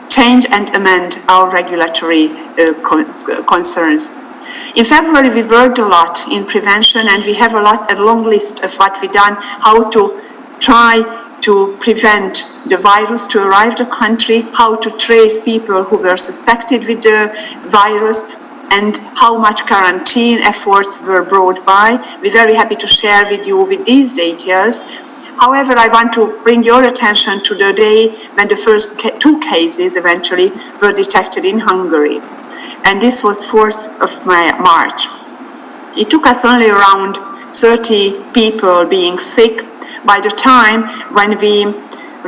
change and amend our regulatory concerns. In February, we worked a lot in prevention, and we have a long list of what we've done, how to try to prevent the virus to arrive to the country, how to trace people who were suspected with the virus, and how much quarantine efforts were brought by. We're very happy to share with you with these details. However, I want to bring your attention to the day when the first two cases eventually were detected in Hungary. And this was 4th of March. It took us only around 30 people being sick by the time when we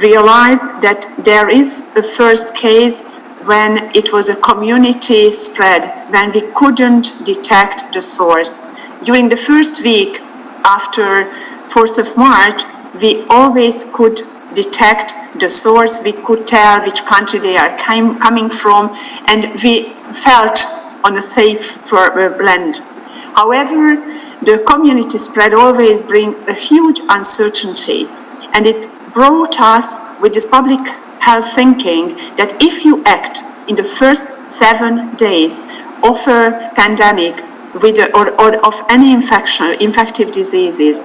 realized that there is a first case when it was a community spread, when we couldn't detect the source. During the first week after 4th of March, we always could detect the source, we could tell which country they are coming from, and we felt on a safe land. However, the community spread always brings a huge uncertainty, and it brought us with this public health thinking that if you act in the first 7 days of a pandemic or of any infective diseases,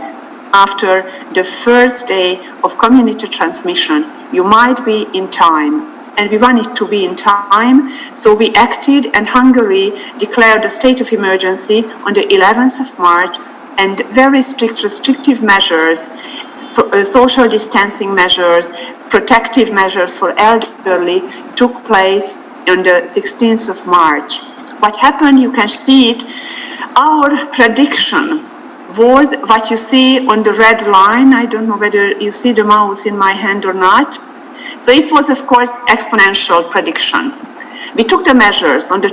after the first day of community transmission, you might be in time. And we wanted to be in time, so we acted, and Hungary declared a state of emergency on the 11th of March, and very strict restrictive measures, social distancing measures, protective measures for elderly took place on the 16th of March. What happened, you can see it. Our prediction was what you see on the red line. I don't know whether you see the mouse in my hand or not. So it was, of course, exponential prediction. We took the measures on the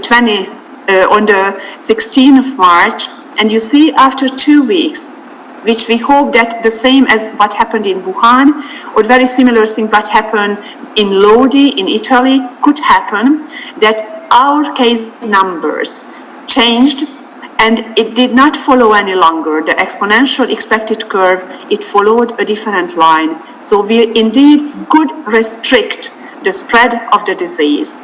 16th of March, and you see after 2 weeks, which we hope that the same as what happened in Wuhan, or very similar things that happened in Lodi in Italy could happen, that our case numbers changed, and it did not follow any longer the exponential expected curve, it followed a different line. So we indeed could restrict the spread of the disease.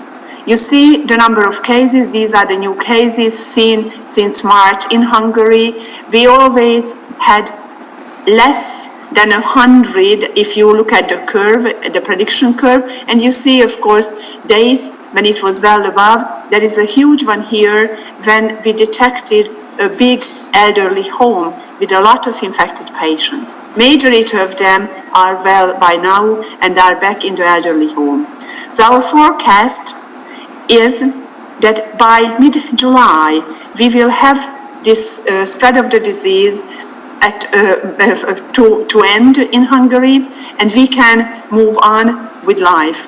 You see the number of cases, these are the new cases seen since March in Hungary. We always had less than 100 if you look at the curve, the prediction curve, and you see, of course, days when it was well above. There is a huge one here when we detected a big elderly home with a lot of infected patients. Majority of them are well by now and are back in the elderly home. So our forecast is that by mid-July we will have this spread of the disease to end in Hungary, and we can move on with life.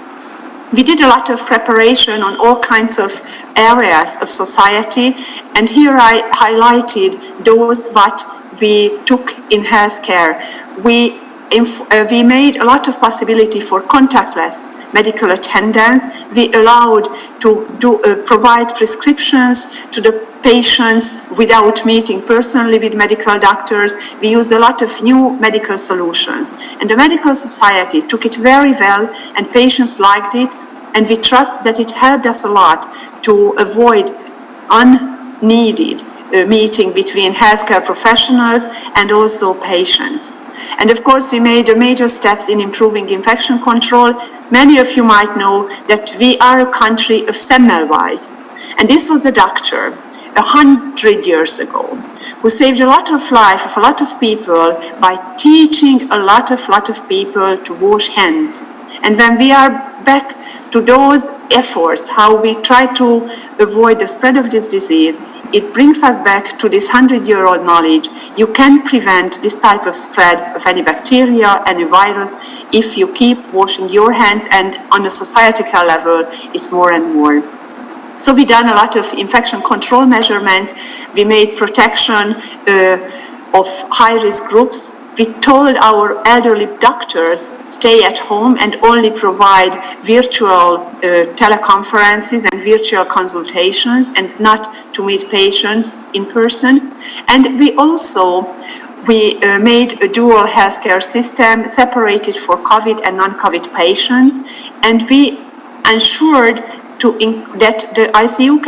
We did a lot of preparation on all kinds of areas of society, and here I highlighted those that we took in healthcare. We made a lot of possibility for contactless medical attendance. We allowed to provide prescriptions to the patients without meeting personally with medical doctors. We used a lot of new medical solutions, and the medical society took it very well, and patients liked it, and we trust that it helped us a lot to avoid unneeded meeting between healthcare professionals and also patients. And of course, we made major steps in improving infection control. Many of you might know that we are a country of Semmelweis, and this was the doctor 100 years ago who saved a lot of life of a lot of people by teaching a lot of people to wash hands. And when we are back to those efforts, how we try to avoid the spread of this disease, it brings us back to this 100-year-old knowledge. You can prevent this type of spread of any bacteria, any virus, if you keep washing your hands, and on a societal level, it's more and more. So we done a lot of infection control measurements. We made protection of high-risk groups. We told our elderly doctors stay at home and only provide virtual teleconferences and virtual consultations and not to meet patients in person. And we also made a dual healthcare system separated for COVID and non-COVID patients, and we ensured that the ICU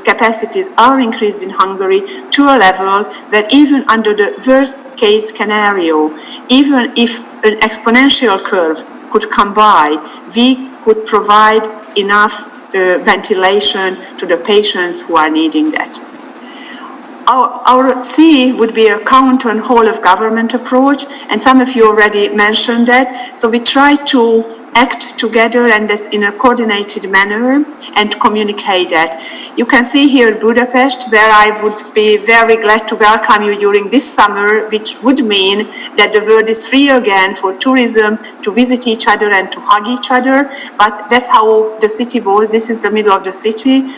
capacities are increased in Hungary to a level that even under the worst case scenario, even if an exponential curve could come by, we could provide enough ventilation to the patients who are needing that. Our C would be a count on whole of government approach, and some of you already mentioned that. So we try to act together and in a coordinated manner and communicate that. You can see here Budapest, where I would be very glad to welcome you during this summer, which would mean that the world is free again for tourism, to visit each other and to hug each other. But that's how the city was. This is the middle of the city.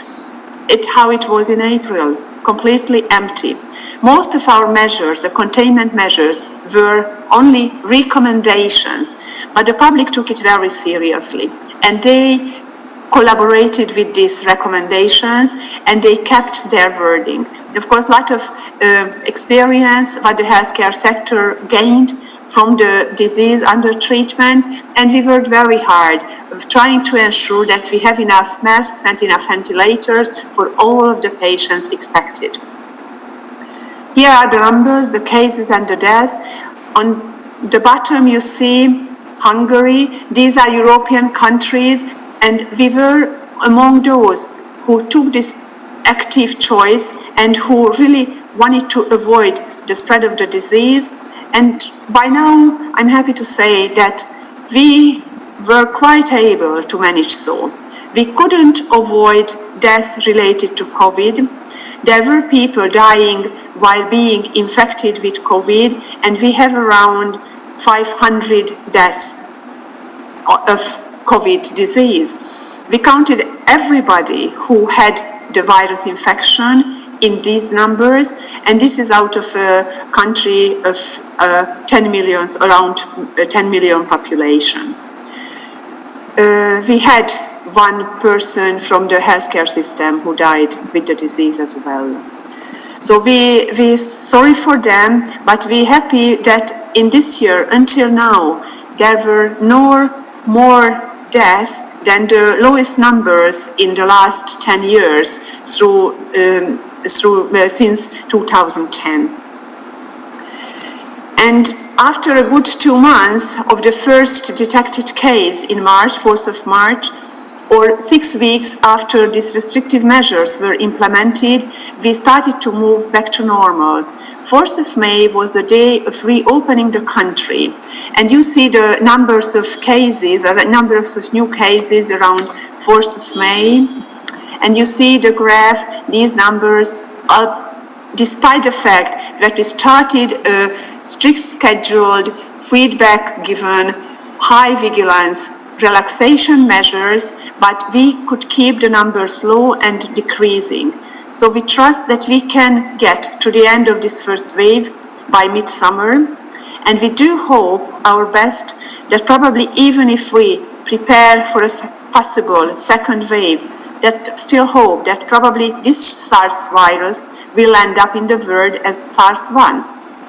How it was in April, completely empty. Most of our measures, the containment measures, were only recommendations, but the public took it very seriously, and they collaborated with these recommendations, and they kept their wording. Of course, a lot of experience what the healthcare sector gained from the disease under treatment, and we worked very hard of trying to ensure that we have enough masks and enough ventilators for all of the patients expected. Here are the numbers, the cases and the deaths. On the bottom you see Hungary. These are European countries, and we were among those who took this active choice and who really wanted to avoid the spread of the disease. And by now, I'm happy to say that we were quite able to manage so. We couldn't avoid deaths related to COVID. There were people dying while being infected with COVID, and we have around 500 deaths of COVID disease. We counted everybody who had the virus infection in these numbers, and this is out of a country of 10 million, around 10 million population. We had one person from the healthcare system who died with the disease as well. So we're sorry for them, but we're happy that in this year, until now, there were no more deaths than the lowest numbers in the last 10 years since 2010. And after a good 2 months of the first detected case in March, 4th of March, or 6 weeks after these restrictive measures were implemented, we started to move back to normal. 4th of May was the day of reopening the country. And you see the numbers of cases, or the numbers of new cases around 4th of May. And you see the graph, these numbers, despite the fact that we started a strict scheduled, feedback given, high vigilance, relaxation measures, but we could keep the numbers low and decreasing. So we trust that we can get to the end of this first wave by midsummer, and we do hope our best that probably even if we prepare for a possible second wave, that still hope that probably this SARS virus will end up in the world as SARS-1,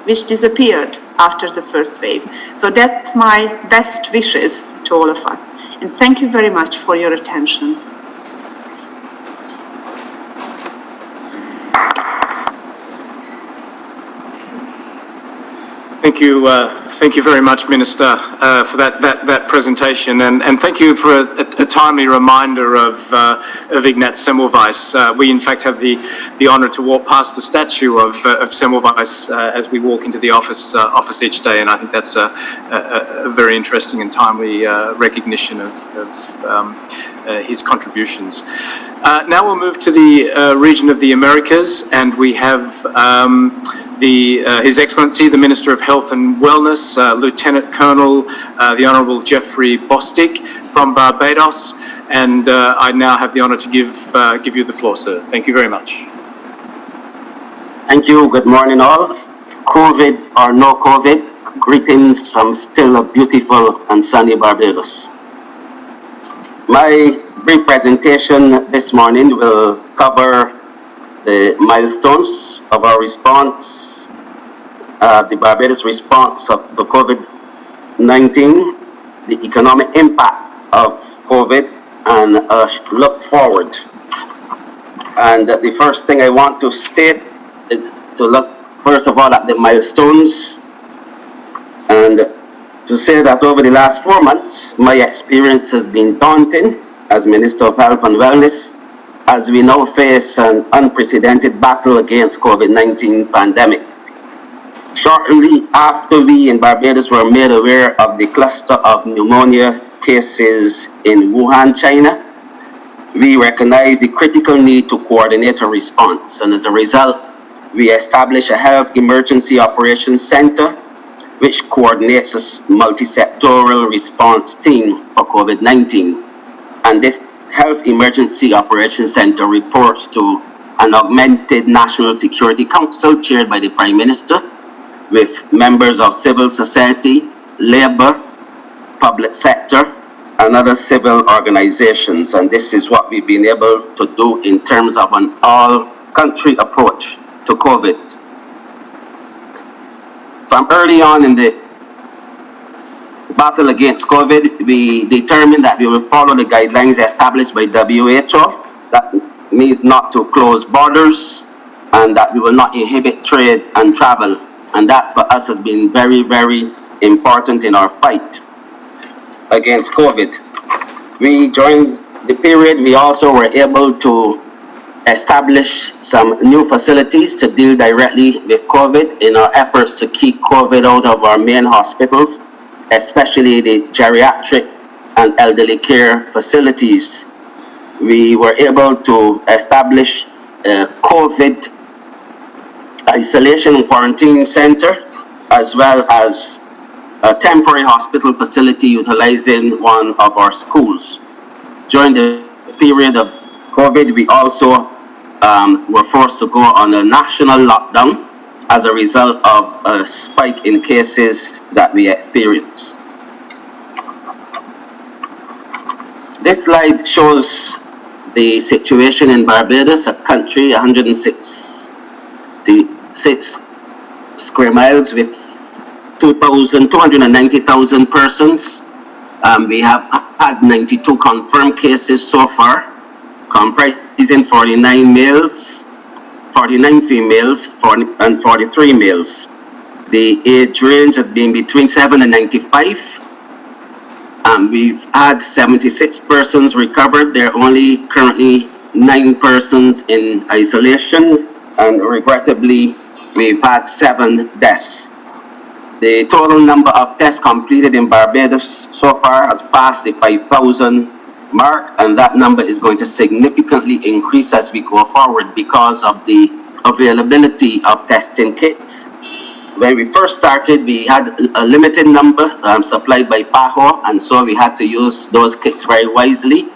which disappeared after the first wave. So that's my best wishes to all of us. And thank you very much for your attention. Thank thank you very much, Minister, for that presentation, and thank you for a timely reminder of Ignat Semmelweis. We in fact have the honour to walk past the statue of Semmelweis as we walk into the office each day, and I think that's a very interesting and timely recognition of his contributions. Now we'll move to the region of the Americas, and we have His Excellency, the Minister of Health and Wellness, Lieutenant Colonel, the Honourable Jeffrey Bostic from Barbados, and I now have the honour to give you the floor, sir. Thank you very much. Thank you. Good morning, all. COVID or no COVID, greetings from still a beautiful and sunny Barbados. My brief presentation this morning will cover the milestones of our response, the Barbados response of the COVID-19, the economic impact of COVID, and a look forward. And the first thing I want to state is to look, first of all, at the milestones, and to say that over the last 4 months, my experience has been daunting as Minister of Health and Wellness, as we now face an unprecedented battle against COVID-19 pandemic. Shortly after we in Barbados were made aware of the cluster of pneumonia cases in Wuhan, China, we recognized the critical need to coordinate a response, and as a result, we established a Health Emergency Operations Center, which coordinates a multi-sectoral response team for COVID-19. And this Health Emergency Operations Center reports to an augmented National Security Council chaired by the Prime Minister, with members of civil society, labor, public sector, and other civil organizations. And this is what we've been able to do in terms of an all-country approach to COVID. From early on in the battle against COVID, we determined that we will follow the guidelines established by WHO. That means not to close borders, and that we will not inhibit trade and travel. And that for us has been very, very important in our fight against COVID. During the period, we also were able to establish some new facilities to deal directly with COVID in our efforts to keep COVID out of our main hospitals, especially the geriatric and elderly care facilities. We were able to establish a COVID isolation and quarantine center, as well as a temporary hospital facility utilizing one of our schools. During the period of COVID, we also were forced to go on a national lockdown as a result of a spike in cases that we experienced. This slide shows the situation in Barbados, a country 166 square miles with 290,000 persons. We have had 92 confirmed cases so far, comprising 49 males, 49 females, and 43 males. The age range has been between 7 and 95. We've had 76 persons recovered. There are only currently 9 persons in isolation, and regrettably, we've had 7 deaths. The total number of tests completed in Barbados so far has passed the 5,000 mark, and that number is going to significantly increase as we go forward because of the availability of testing kits. When we first started, we had a limited number supplied by PAHO, and so we had to use those kits very wisely.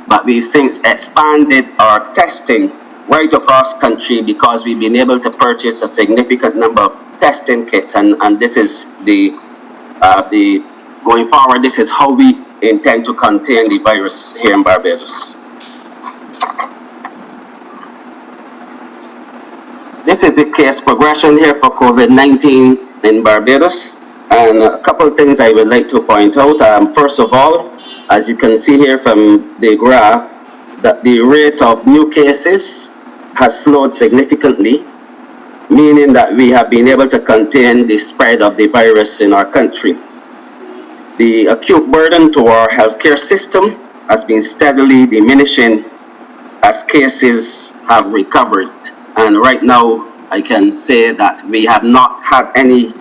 But we've since expanded our testing right across country because we've been able to purchase a significant number of testing kits, and this is going forward, this is how we intend to contain the virus here in Barbados. This is the case progression here for COVID-19 in Barbados, and a couple of things I would like to point out. First of all, as you can see here from the graph, that the rate of new cases has slowed significantly, meaning that we have been able to contain the spread of the virus in our country. The acute burden to our healthcare system has been steadily diminishing as cases have recovered. And right now, I can say that we have not had any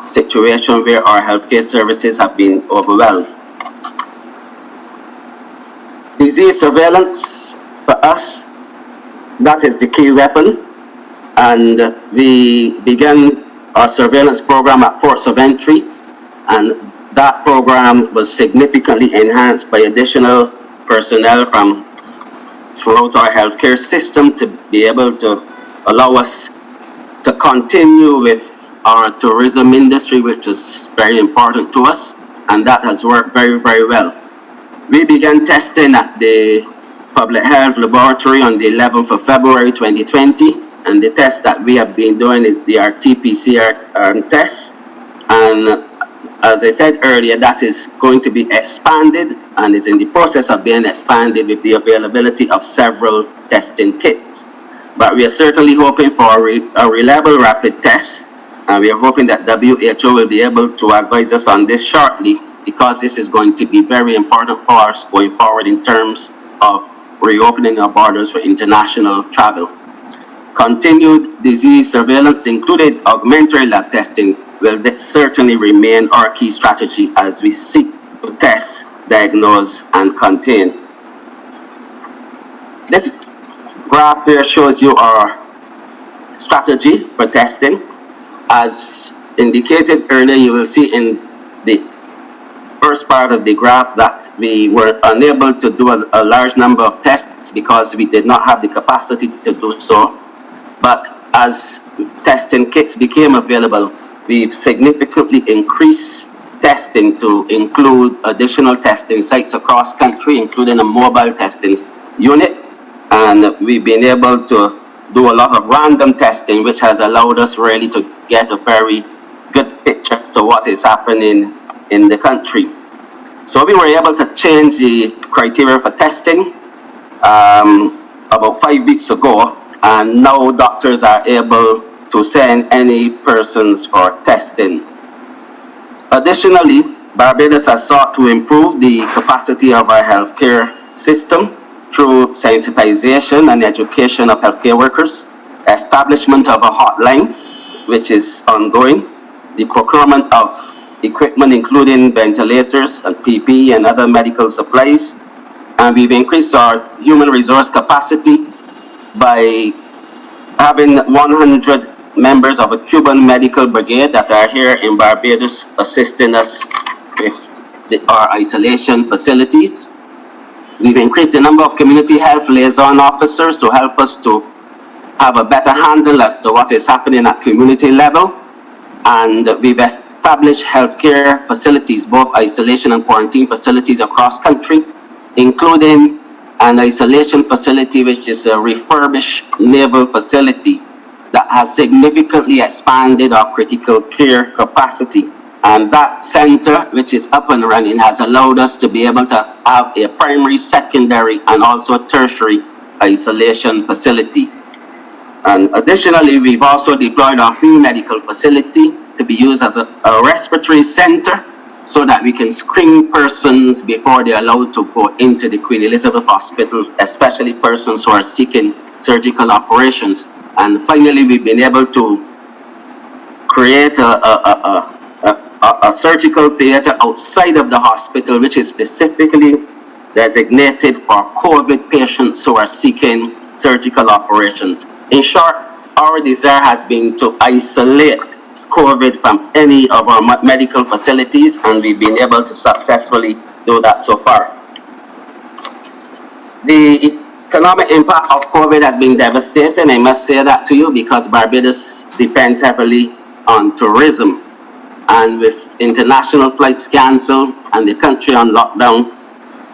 situation where our healthcare services have been overwhelmed. Disease surveillance, for us, that is the key weapon. And we began our surveillance program at ports of entry, and that program was significantly enhanced by additional personnel from throughout our healthcare system to be able to allow us to continue with our tourism industry, which is very important to us, and that has worked very, very well. We began testing at the Public Health Laboratory on the 11th of February 2020, and the test that we have been doing is the RT-PCR test. And as I said earlier, that is going to be expanded and is in the process of being expanded with the availability of several testing kits. But we are certainly hoping for a reliable rapid test, and we are hoping that WHO will be able to advise us on this shortly, because this is going to be very important for us going forward in terms of reopening our borders for international travel. Continued disease surveillance, including augmented lab testing, will certainly remain our key strategy as we seek to test, diagnose, and contain. This graph here shows you our strategy for testing. As indicated earlier, you will see in the first part of the graph that we were unable to do a large number of tests because we did not have the capacity to do so. But as testing kits became available, we've significantly increased testing to include additional testing sites across country, including a mobile testing unit. And we've been able to do a lot of random testing, which has allowed us really to get a very good picture as to what is happening in the country. So we were able to change the criteria for testing about 5 weeks ago, and now doctors are able to send any persons for testing. Additionally, Barbados has sought to improve the capacity of our healthcare system through sensitization and education of healthcare workers, establishment of a hotline, which is ongoing, the procurement of equipment including ventilators and PPE and other medical supplies, and we've increased our human resource capacity by having 100 members of a Cuban medical brigade that are here in Barbados assisting us with our isolation facilities. We've increased the number of community health liaison officers to help us to have a better handle as to what is happening at community level. And we've established healthcare facilities, both isolation and quarantine facilities across country, including an isolation facility which is a refurbished naval facility that has significantly expanded our critical care capacity. And that center, which is up and running, has allowed us to be able to have a primary, secondary, and also tertiary isolation facility. And additionally, we've also deployed our free medical facility to be used as a respiratory center so that we can screen persons before they're allowed to go into the Queen Elizabeth Hospital, especially persons who are seeking surgical operations. And finally, we've been able to create a surgical theater outside of the hospital, which is specifically designated for COVID patients who are seeking surgical operations. In short, our desire has been to isolate COVID from any of our medical facilities, and we've been able to successfully do that so far. The economic impact of COVID has been devastating, I must say that to you, because Barbados depends heavily on tourism. And with international flights cancelled and the country on lockdown,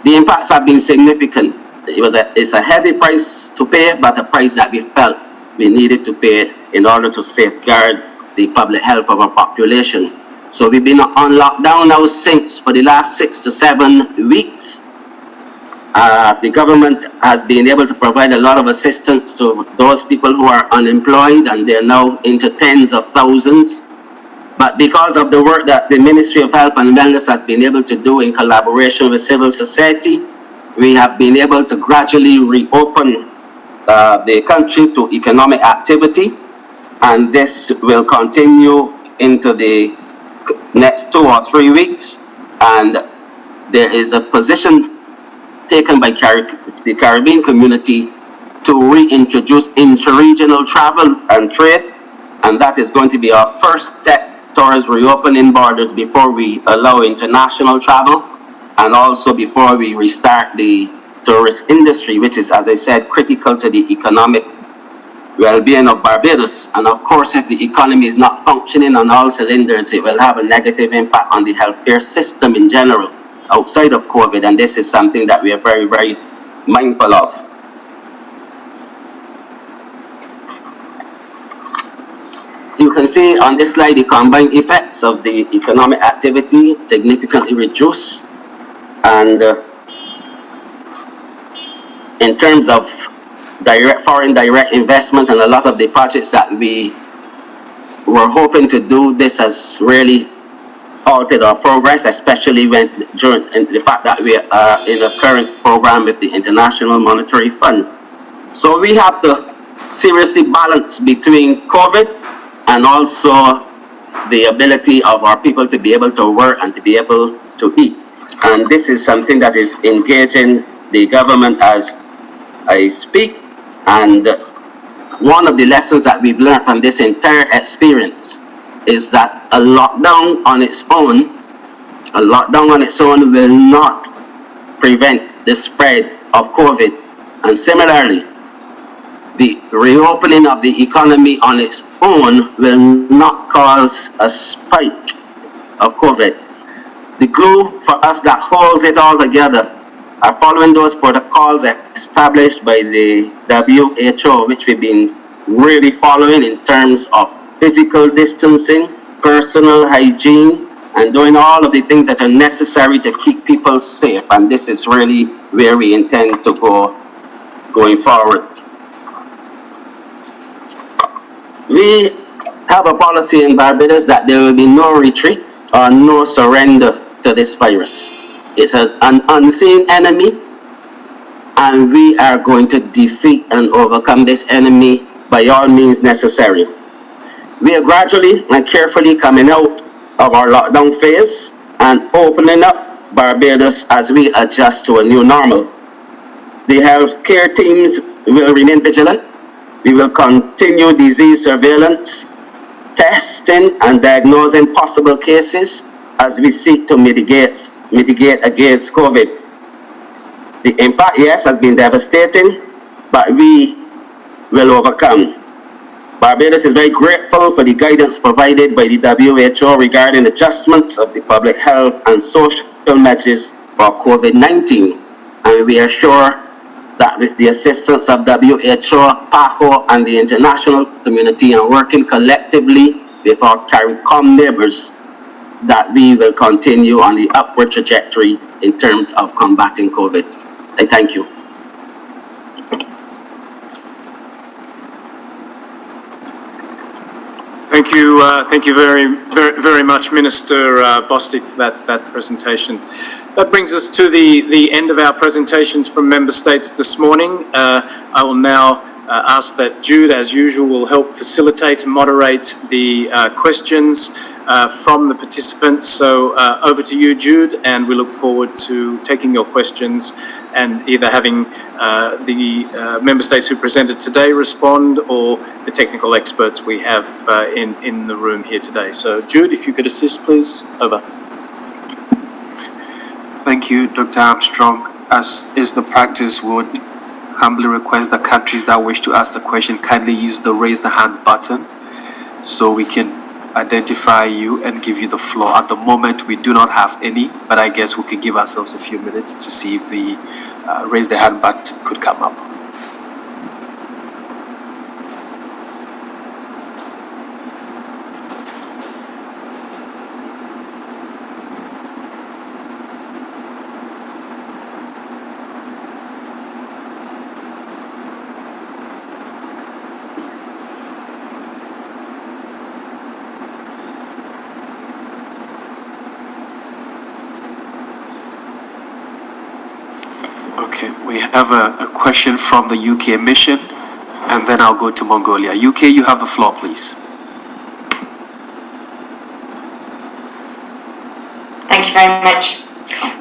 the impacts have been significant. It's a heavy price to pay, but a price that we felt we needed to pay in order to safeguard the public health of our population. So we've been on lockdown now for the last 6 to 7 weeks. The government has been able to provide a lot of assistance to those people who are unemployed, and they're now into tens of thousands. But because of the work that the Ministry of Health and Wellness has been able to do in collaboration with civil society, we have been able to gradually reopen the country to economic activity, and this will continue into the next 2 or 3 weeks. And there is a position taken by the Caribbean community to reintroduce interregional travel and trade, and that is going to be our first step towards reopening borders before we allow international travel, and also before we restart the tourist industry, which is, as I said, critical to the economic well-being of Barbados. And of course, if the economy is not functioning on all cylinders, it will have a negative impact on the healthcare system in general, outside of COVID, and this is something that we are very, very mindful of. You can see on this slide the combined effects of the economic activity significantly reduced, and in terms of foreign direct investment and a lot of the projects that we were hoping to do, this has really halted our progress, especially during the fact that we are in a current program with the International Monetary Fund. So we have to seriously balance between COVID and also the ability of our people to be able to work and to be able to eat. And this is something that is engaging the government as I speak. And one of the lessons that we've learned from this entire experience is that a lockdown on its own will not prevent the spread of COVID. And similarly, the reopening of the economy on its own will not cause a spike of COVID. The glue for us that holds it all together are following those protocols established by the WHO, which we've been really following in terms of physical distancing, personal hygiene, and doing all of the things that are necessary to keep people safe. And this is really where we intend to go going forward. We have a policy in Barbados that there will be no retreat or no surrender to this virus. It's an unseen enemy, and we are going to defeat and overcome this enemy by all means necessary. We are gradually and carefully coming out of our lockdown phase and opening up Barbados as we adjust to a new normal. The healthcare teams will remain vigilant. We will continue disease surveillance, testing and diagnosing possible cases as we seek to mitigate against COVID. The impact, yes, has been devastating, but we will overcome. Barbados is very grateful for the guidance provided by the WHO regarding adjustments of the public health and social measures for COVID-19, and we are sure that with the assistance of WHO, PAHO, and the international community, and working collectively with our CARICOM neighbors, that we will continue on the upward trajectory in terms of combating COVID. I thank you. Thank you very much, Minister Bostic, for that presentation. That brings us to the end of our presentations from member states this morning. I will now ask that Jude, as usual, will help facilitate and moderate the questions from the participants. So over to you, Jude, and we look forward to taking your questions and either having the member states who presented today respond, or the technical experts we have in the room here today. So Jude, if you could assist, please. Over. Thank you, Dr. Armstrong. As is the practice, would humbly request that countries that wish to ask the question kindly use the raise the hand button so we can identify you and give you the floor. At the moment, we do not have any, but I guess we could give ourselves a few minutes to see if the raise the hand button could come up. we have a question from the UK mission, and then I'll go to Mongolia. UK, you have the floor, please. Thank you very much.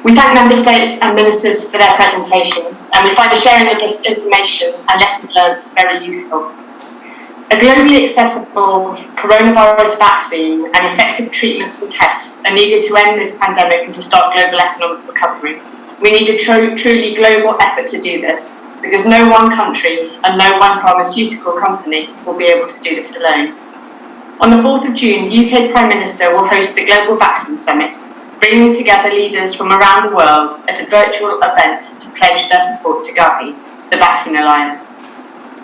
We thank Member States and Ministers for their presentations, and we find the sharing of this information and lessons learned very useful. A globally accessible coronavirus vaccine and effective treatments and tests are needed to end this pandemic and to start global economic recovery. We need a truly global effort to do this, because no one country and no one pharmaceutical company will be able to do this alone. On the 4th of June, the UK Prime Minister will host the Global Vaccine Summit, bringing together leaders from around the world at a virtual event to pledge their support to Gavi, the Vaccine Alliance.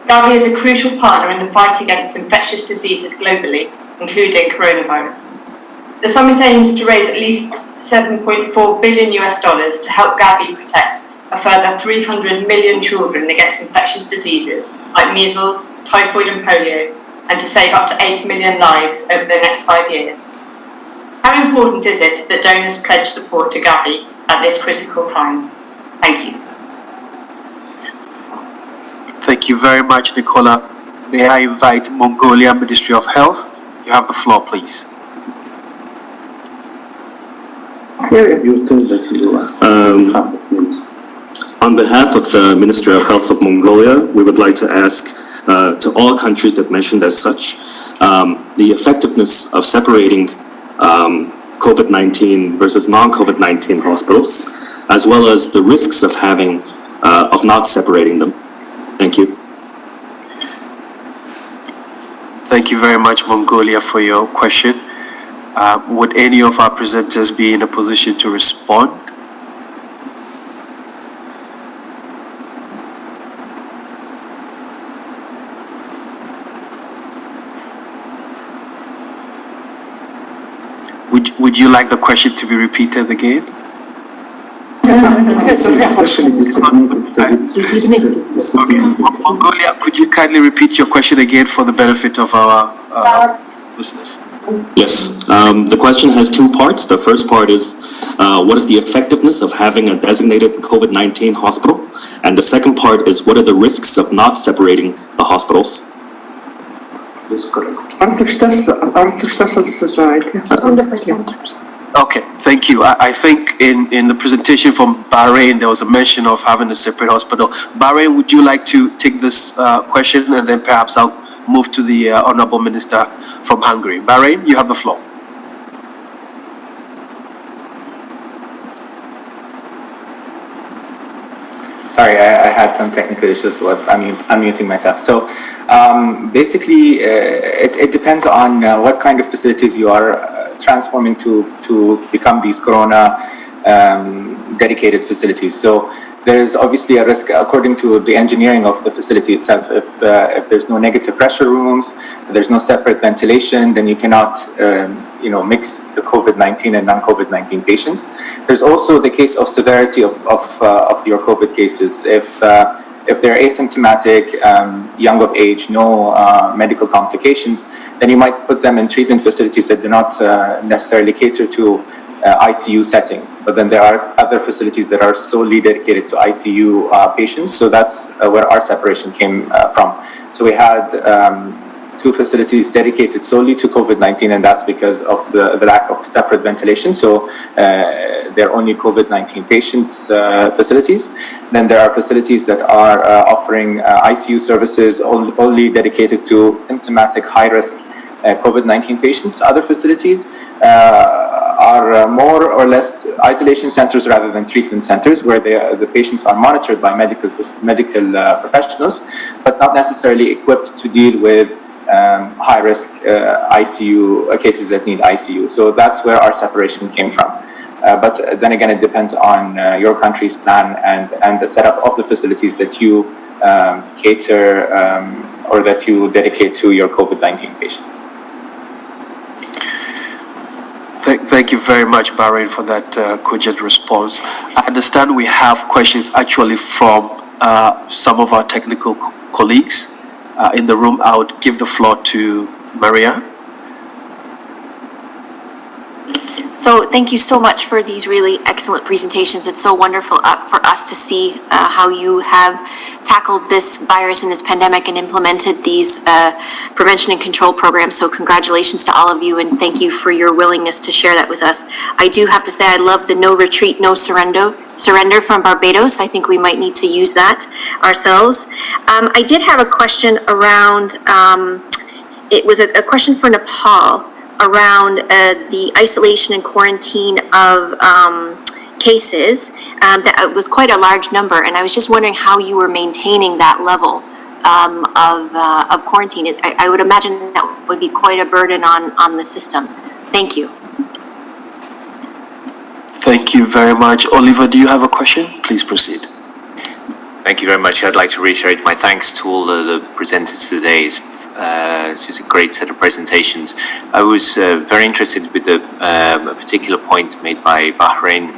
Gavi is a crucial partner in the fight against infectious diseases globally, including coronavirus. The summit aims to raise at least $7.4 billion to help Gavi protect a further 300 million children against infectious diseases like measles, typhoid and polio, and to save up to 8 million lives over the next 5 years. How important is it that donors pledge support to Gavi at this critical time? Thank you. Thank you very much, Nicola. May I invite Mongolia Ministry of Health? You have the floor, please. On behalf of the Ministry of Health of Mongolia, we would like to ask to all countries that mentioned as such, the effectiveness of separating COVID-19 versus non-COVID-19 hospitals, as well as the risks of of not separating them. Thank you. Thank you very much, Mongolia, for your question. Would any of our presenters be in a position to respond? Would you like the question to be repeated again? Mongolia, could you kindly repeat your question again for the benefit of our listeners? Yes, the question has two parts. The first part is, what is the effectiveness of having a designated COVID-19 hospital? And the second part is, what are the risks of not separating the hospitals? Okay, thank you. I think in the presentation from Bahrain, there was a mention of having a separate hospital. Bahrain, would you like to take this question, and then perhaps I'll move to the Honorable Minister from Hungary. Bahrain, you have the floor. Sorry, I had some technical issues, so I'm unmuting myself. So basically, it depends on what kind of facilities you are transforming to become these corona dedicated facilities. So there is obviously a risk according to the engineering of the facility itself. If there's no negative pressure rooms, there's no separate ventilation, then you cannot mix the COVID-19 and non-COVID-19 patients. There's also the case of severity of your COVID cases. If they're asymptomatic, young of age, no medical complications, then you might put them in treatment facilities that do not necessarily cater to ICU settings. But then there are other facilities that are solely dedicated to ICU patients. So that's where our separation came from. So we had two facilities dedicated solely to COVID-19, and that's because of the lack of separate ventilation. So they're only COVID-19 patients facilities. Then there are facilities that are offering ICU services only dedicated to symptomatic high-risk COVID-19 patients. Other facilities are more or less isolation centers rather than treatment centers, where the patients are monitored by medical professionals, but not necessarily equipped to deal with high-risk ICU cases that need ICU. So that's where our separation came from. But then again, it depends on your country's plan and the setup of the facilities that you cater or that you dedicate to your COVID-19 patients. Thank you very much, Bahrain, for that cogent response. I understand we have questions actually from some of our technical colleagues in the room. I would give the floor to Maria. So thank you so much for these really excellent presentations. It's so wonderful for us to see how you have tackled this virus and this pandemic and implemented these prevention and control programs. So congratulations to all of you, and thank you for your willingness to share that with us. I do have to say I love the no retreat, no surrender from Barbados. I think we might need to use that ourselves. I did have a question around, it was a question for Nepal around the isolation and quarantine of cases. That was quite a large number, and I was just wondering how you were maintaining that level of quarantine. I would imagine that would be quite a burden on the system. Thank you. Thank you very much. Oliver, do you have a question? Please proceed. Thank you very much. I'd like to reiterate my thanks to all the presenters today. It's just a great set of presentations. I was very interested with a particular point made by Bahrain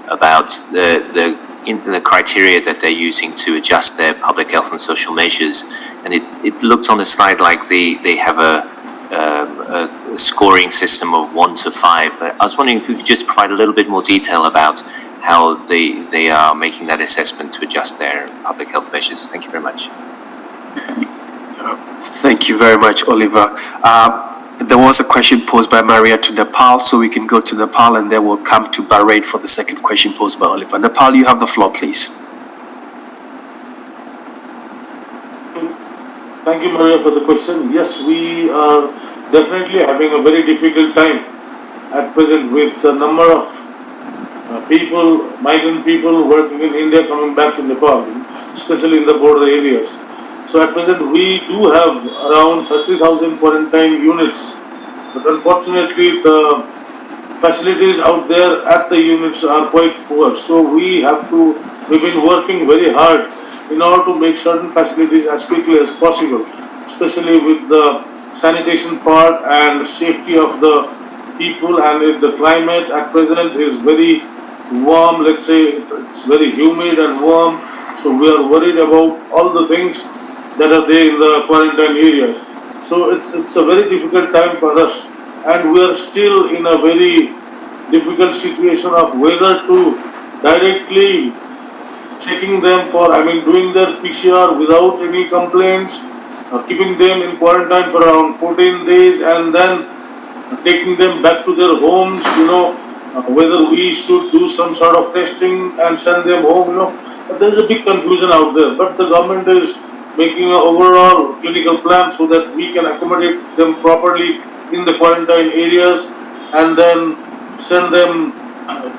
about the criteria that they're using to adjust their public health and social measures. And it looked on the slide like they have a scoring system of 1 to 5. But I was wondering if you could just provide a little bit more detail about how they are making that assessment to adjust their public health measures. Thank you very much. Thank you very much, Oliver. There was a question posed by Maria to Nepal, so we can go to Nepal and then we'll come to Bahrain for the second question posed by Oliver. Nepal, you have the floor, please. Thank you, Maria, for the question. Yes, we are definitely having a very difficult time at present with the number of people, migrant people working in India coming back to Nepal, especially in the border areas. So at present we do have around 30,000 quarantine units, but unfortunately the facilities out there at the units are quite poor. So we've been working very hard in order to make certain facilities as quickly as possible, especially with the sanitation part and safety of the people. And if the climate at present is very warm, let's say it's very humid and warm, so we are worried about all the things that are there in the quarantine areas. So it's a very difficult time for us, and we are still in a very difficult situation of whether to directly checking them for, doing their PCR without any complaints, keeping them in quarantine for around 14 days and then taking them back to their homes, whether we should do some sort of testing and send them home, But there's a big confusion out there, but the government is making an overall clinical plan so that we can accommodate them properly in the quarantine areas and then send them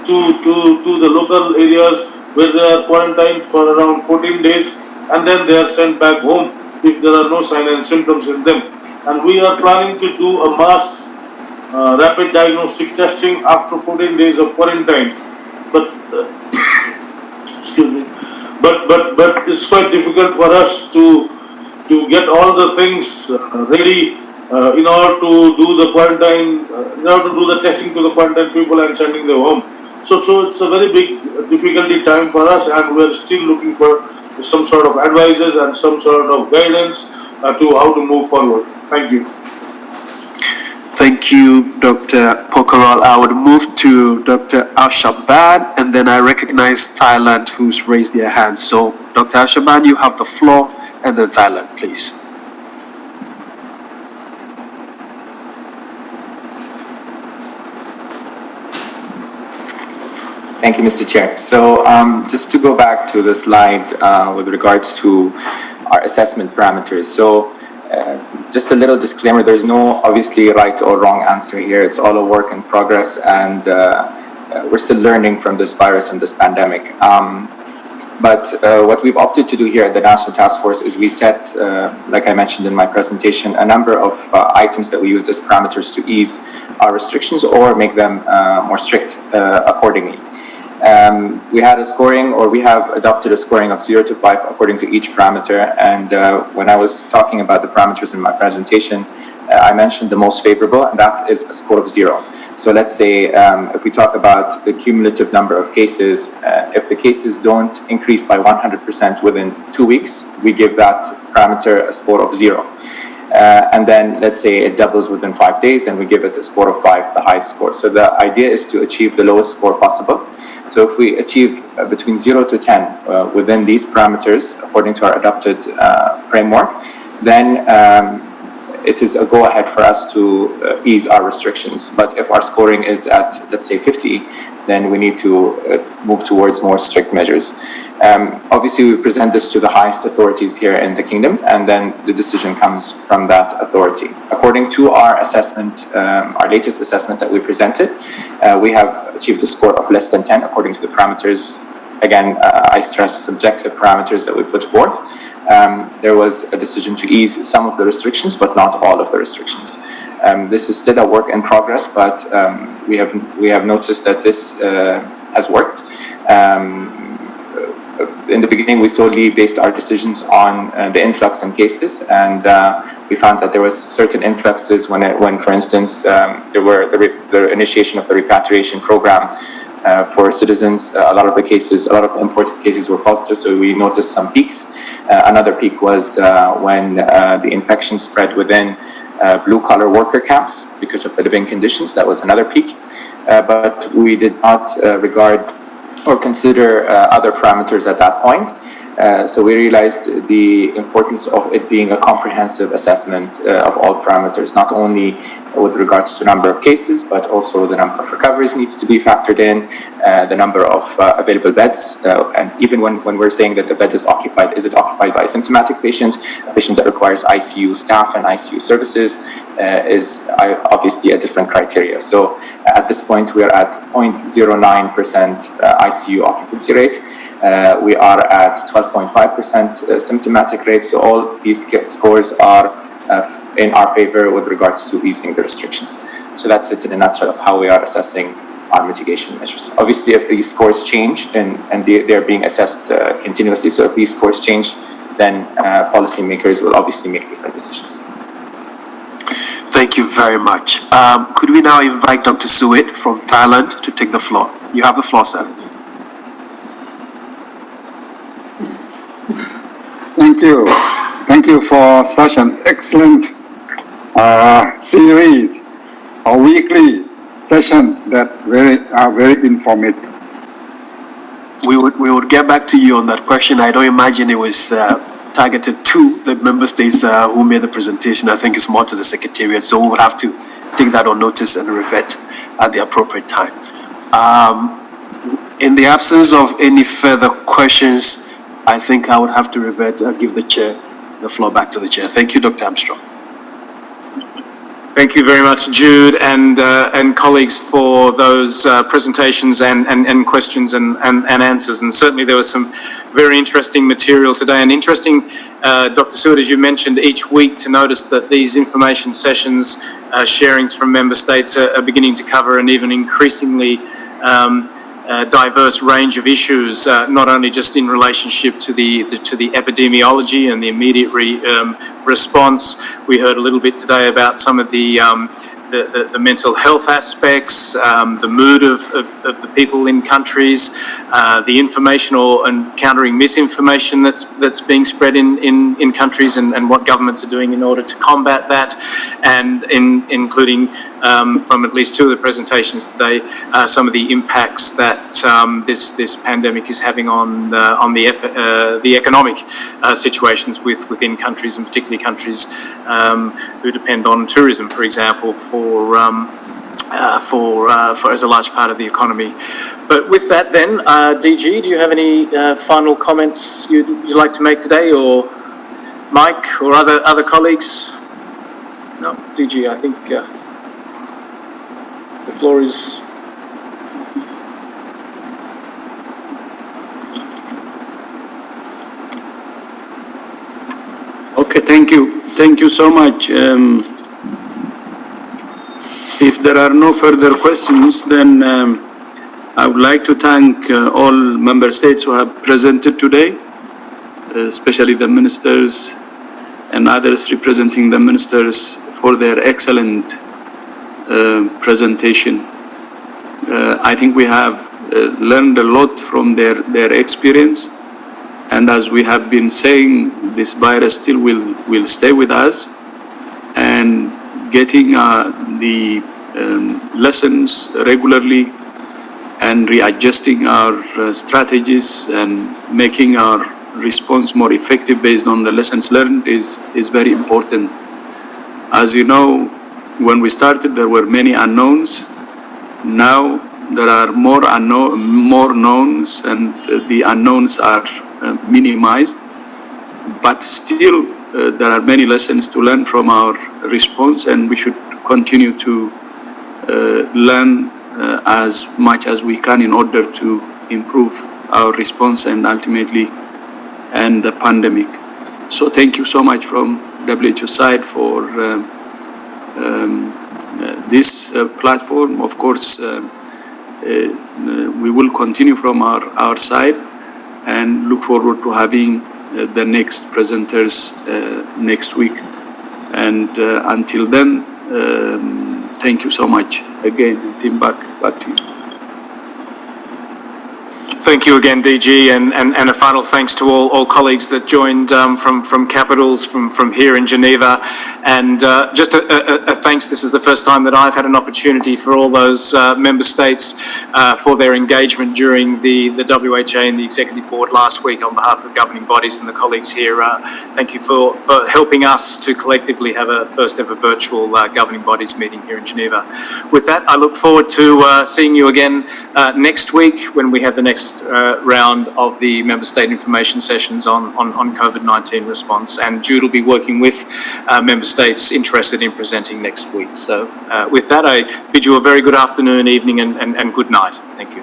to the local areas where they are quarantined for around 14 days and then they are sent back home if there are no signs and symptoms in them. And we are planning to do a mass rapid diagnostic testing after 14 days of quarantine. But excuse me. But it's quite difficult for us to get all the things ready in order to do the quarantine, in order to do the testing to the quarantine people and sending them home. So it's a very big difficulty time for us, and we're still looking for some sort of advices and some sort of guidance to how to move forward. Thank you. Thank you, Dr. Pokral. I would move to Dr. Al-Shaban, and then I recognize Thailand who's raised their hand. So, Dr. Al-Shaban, you have the floor, and then Thailand, please. Thank you, Mr. Chair. So just to go back to the slide with regards to our assessment parameters. So just a little disclaimer, there's no obviously right or wrong answer here. It's all a work in progress, and we're still learning from this virus and this pandemic. But what we've opted to do here at the National Task Force is we set, like I mentioned in my presentation, a number of items that we used as parameters to ease our restrictions or make them more strict accordingly. We had a scoring, or we have adopted a scoring of 0 to 5 according to each parameter. And when I was talking about the parameters in my presentation, I mentioned the most favorable, and that is a score of 0. So let's say if we talk about the cumulative number of cases, if the cases don't increase by 100% within 2 weeks, we give that parameter a score of 0. and then let's say it doubles within 5 days, then we give it a score of 5, the highest score. So the idea is to achieve the lowest score possible. So if we achieve between 0 to 10 within these parameters, according to our adopted framework, then it is a go-ahead for us to ease our restrictions. But if our scoring is at, let's say, 50, then we need to move towards more strict measures. Obviously, we present this to the highest authorities here in the kingdom, and then the decision comes from that authority. According to our assessment, our latest assessment that we presented, we have achieved a score of less than 10 according to the parameters. Again, I stress subjective parameters that we put forth. There was a decision to ease some of the restrictions, but not all of the restrictions. This is still a work in progress, but we have noticed that this has worked. In the beginning, we solely based our decisions on the influx in cases, and we found that there was certain influxes when for instance, there were the initiation of the repatriation program for citizens. A lot of the imported cases were positive, so we noticed some peaks. Another peak was when the infection spread within blue-collar worker camps because of the living conditions. That was another peak, but we did not regard or consider other parameters at that point. So we realized the importance of it being a comprehensive assessment of all parameters, not only with regards to number of cases, but also the number of recoveries needs to be factored in, the number of available beds, and even when we're saying that the bed is occupied, is it occupied by a symptomatic patient, a patient that requires ICU staff and ICU services, is obviously a different criteria. So at this point, we are at 0.09% ICU occupancy rate. We are at 12.5% symptomatic rate. So all these scores are in our favor with regards to easing the restrictions. So that's it in a nutshell of how we are assessing our mitigation measures. Obviously, if these scores change, and they're being assessed continuously, so if these scores change, then policymakers will obviously make different decisions. Thank you very much. Could we now invite Dr. Suit from Thailand to take the floor? You have the floor, sir. Thank you. Thank you for such an excellent series or weekly session that are very informative. We would get back to you on that question. I don't imagine it was targeted to the member states who made the presentation. I think it's more to the Secretariat, so we would have to take that on notice and revert at the appropriate time. In the absence of any further questions, I think I would have to revert and give the floor back to the chair. Thank you, Dr. Armstrong. Thank you very much, Jude, and colleagues for those presentations and questions and answers. And certainly there was some very interesting material today, and interesting, Dr. Seward, as you mentioned, each week to notice that these information sessions, sharings from member states are beginning to cover an even increasingly diverse range of issues, not only just in relationship to the epidemiology and the immediate response. We heard a little bit today about some of the mental health aspects, the mood of the people in countries, the information and countering misinformation that's being spread in countries, and what governments are doing in order to combat that, and including from at least two of the presentations today, some of the impacts that this pandemic is having on the economic situations within countries, and particularly countries who depend on tourism, for example, for as a large part of the economy. But with that, then, DG, do you have any final comments you'd like to make today, or Mike or other colleagues? No, DG, I think the floor is. Okay, thank you. Thank you so much. If there are no further questions, then I would like to thank all member states who have presented today, especially the ministers and others representing the ministers for their excellent presentation. I think we have learned a lot from their experience, and as we have been saying, this virus still will stay with us, and getting the lessons regularly and readjusting our strategies and making our response more effective based on the lessons learned is very important. As you know, when we started, there were many unknowns. Now there are more knowns, and the unknowns are minimized. But still, there are many lessons to learn from our response, and we should continue to learn as much as we can in order to improve our response and ultimately end the pandemic. So thank you so much from WHO side for this platform. Of course, we will continue from our side and look forward to having the next presenters next week. And until then, thank you so much. Again, Tim, back to you. Thank you again, DG, and a final thanks to all colleagues that joined from capitals, from here in Geneva. And just a thanks, this is the first time that I've had an opportunity for all those member states for their engagement during the WHA and the Executive Board last week on behalf of governing bodies and the colleagues here. Thank you for helping us to collectively have a first ever virtual governing bodies meeting here in Geneva. With that, I look forward to seeing you again next week when we have the next round of the member state information sessions on COVID-19 response, and Jude will be working with member states interested in presenting next week. So with that, I bid you a very good afternoon, evening, and good night. Thank you.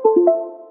you.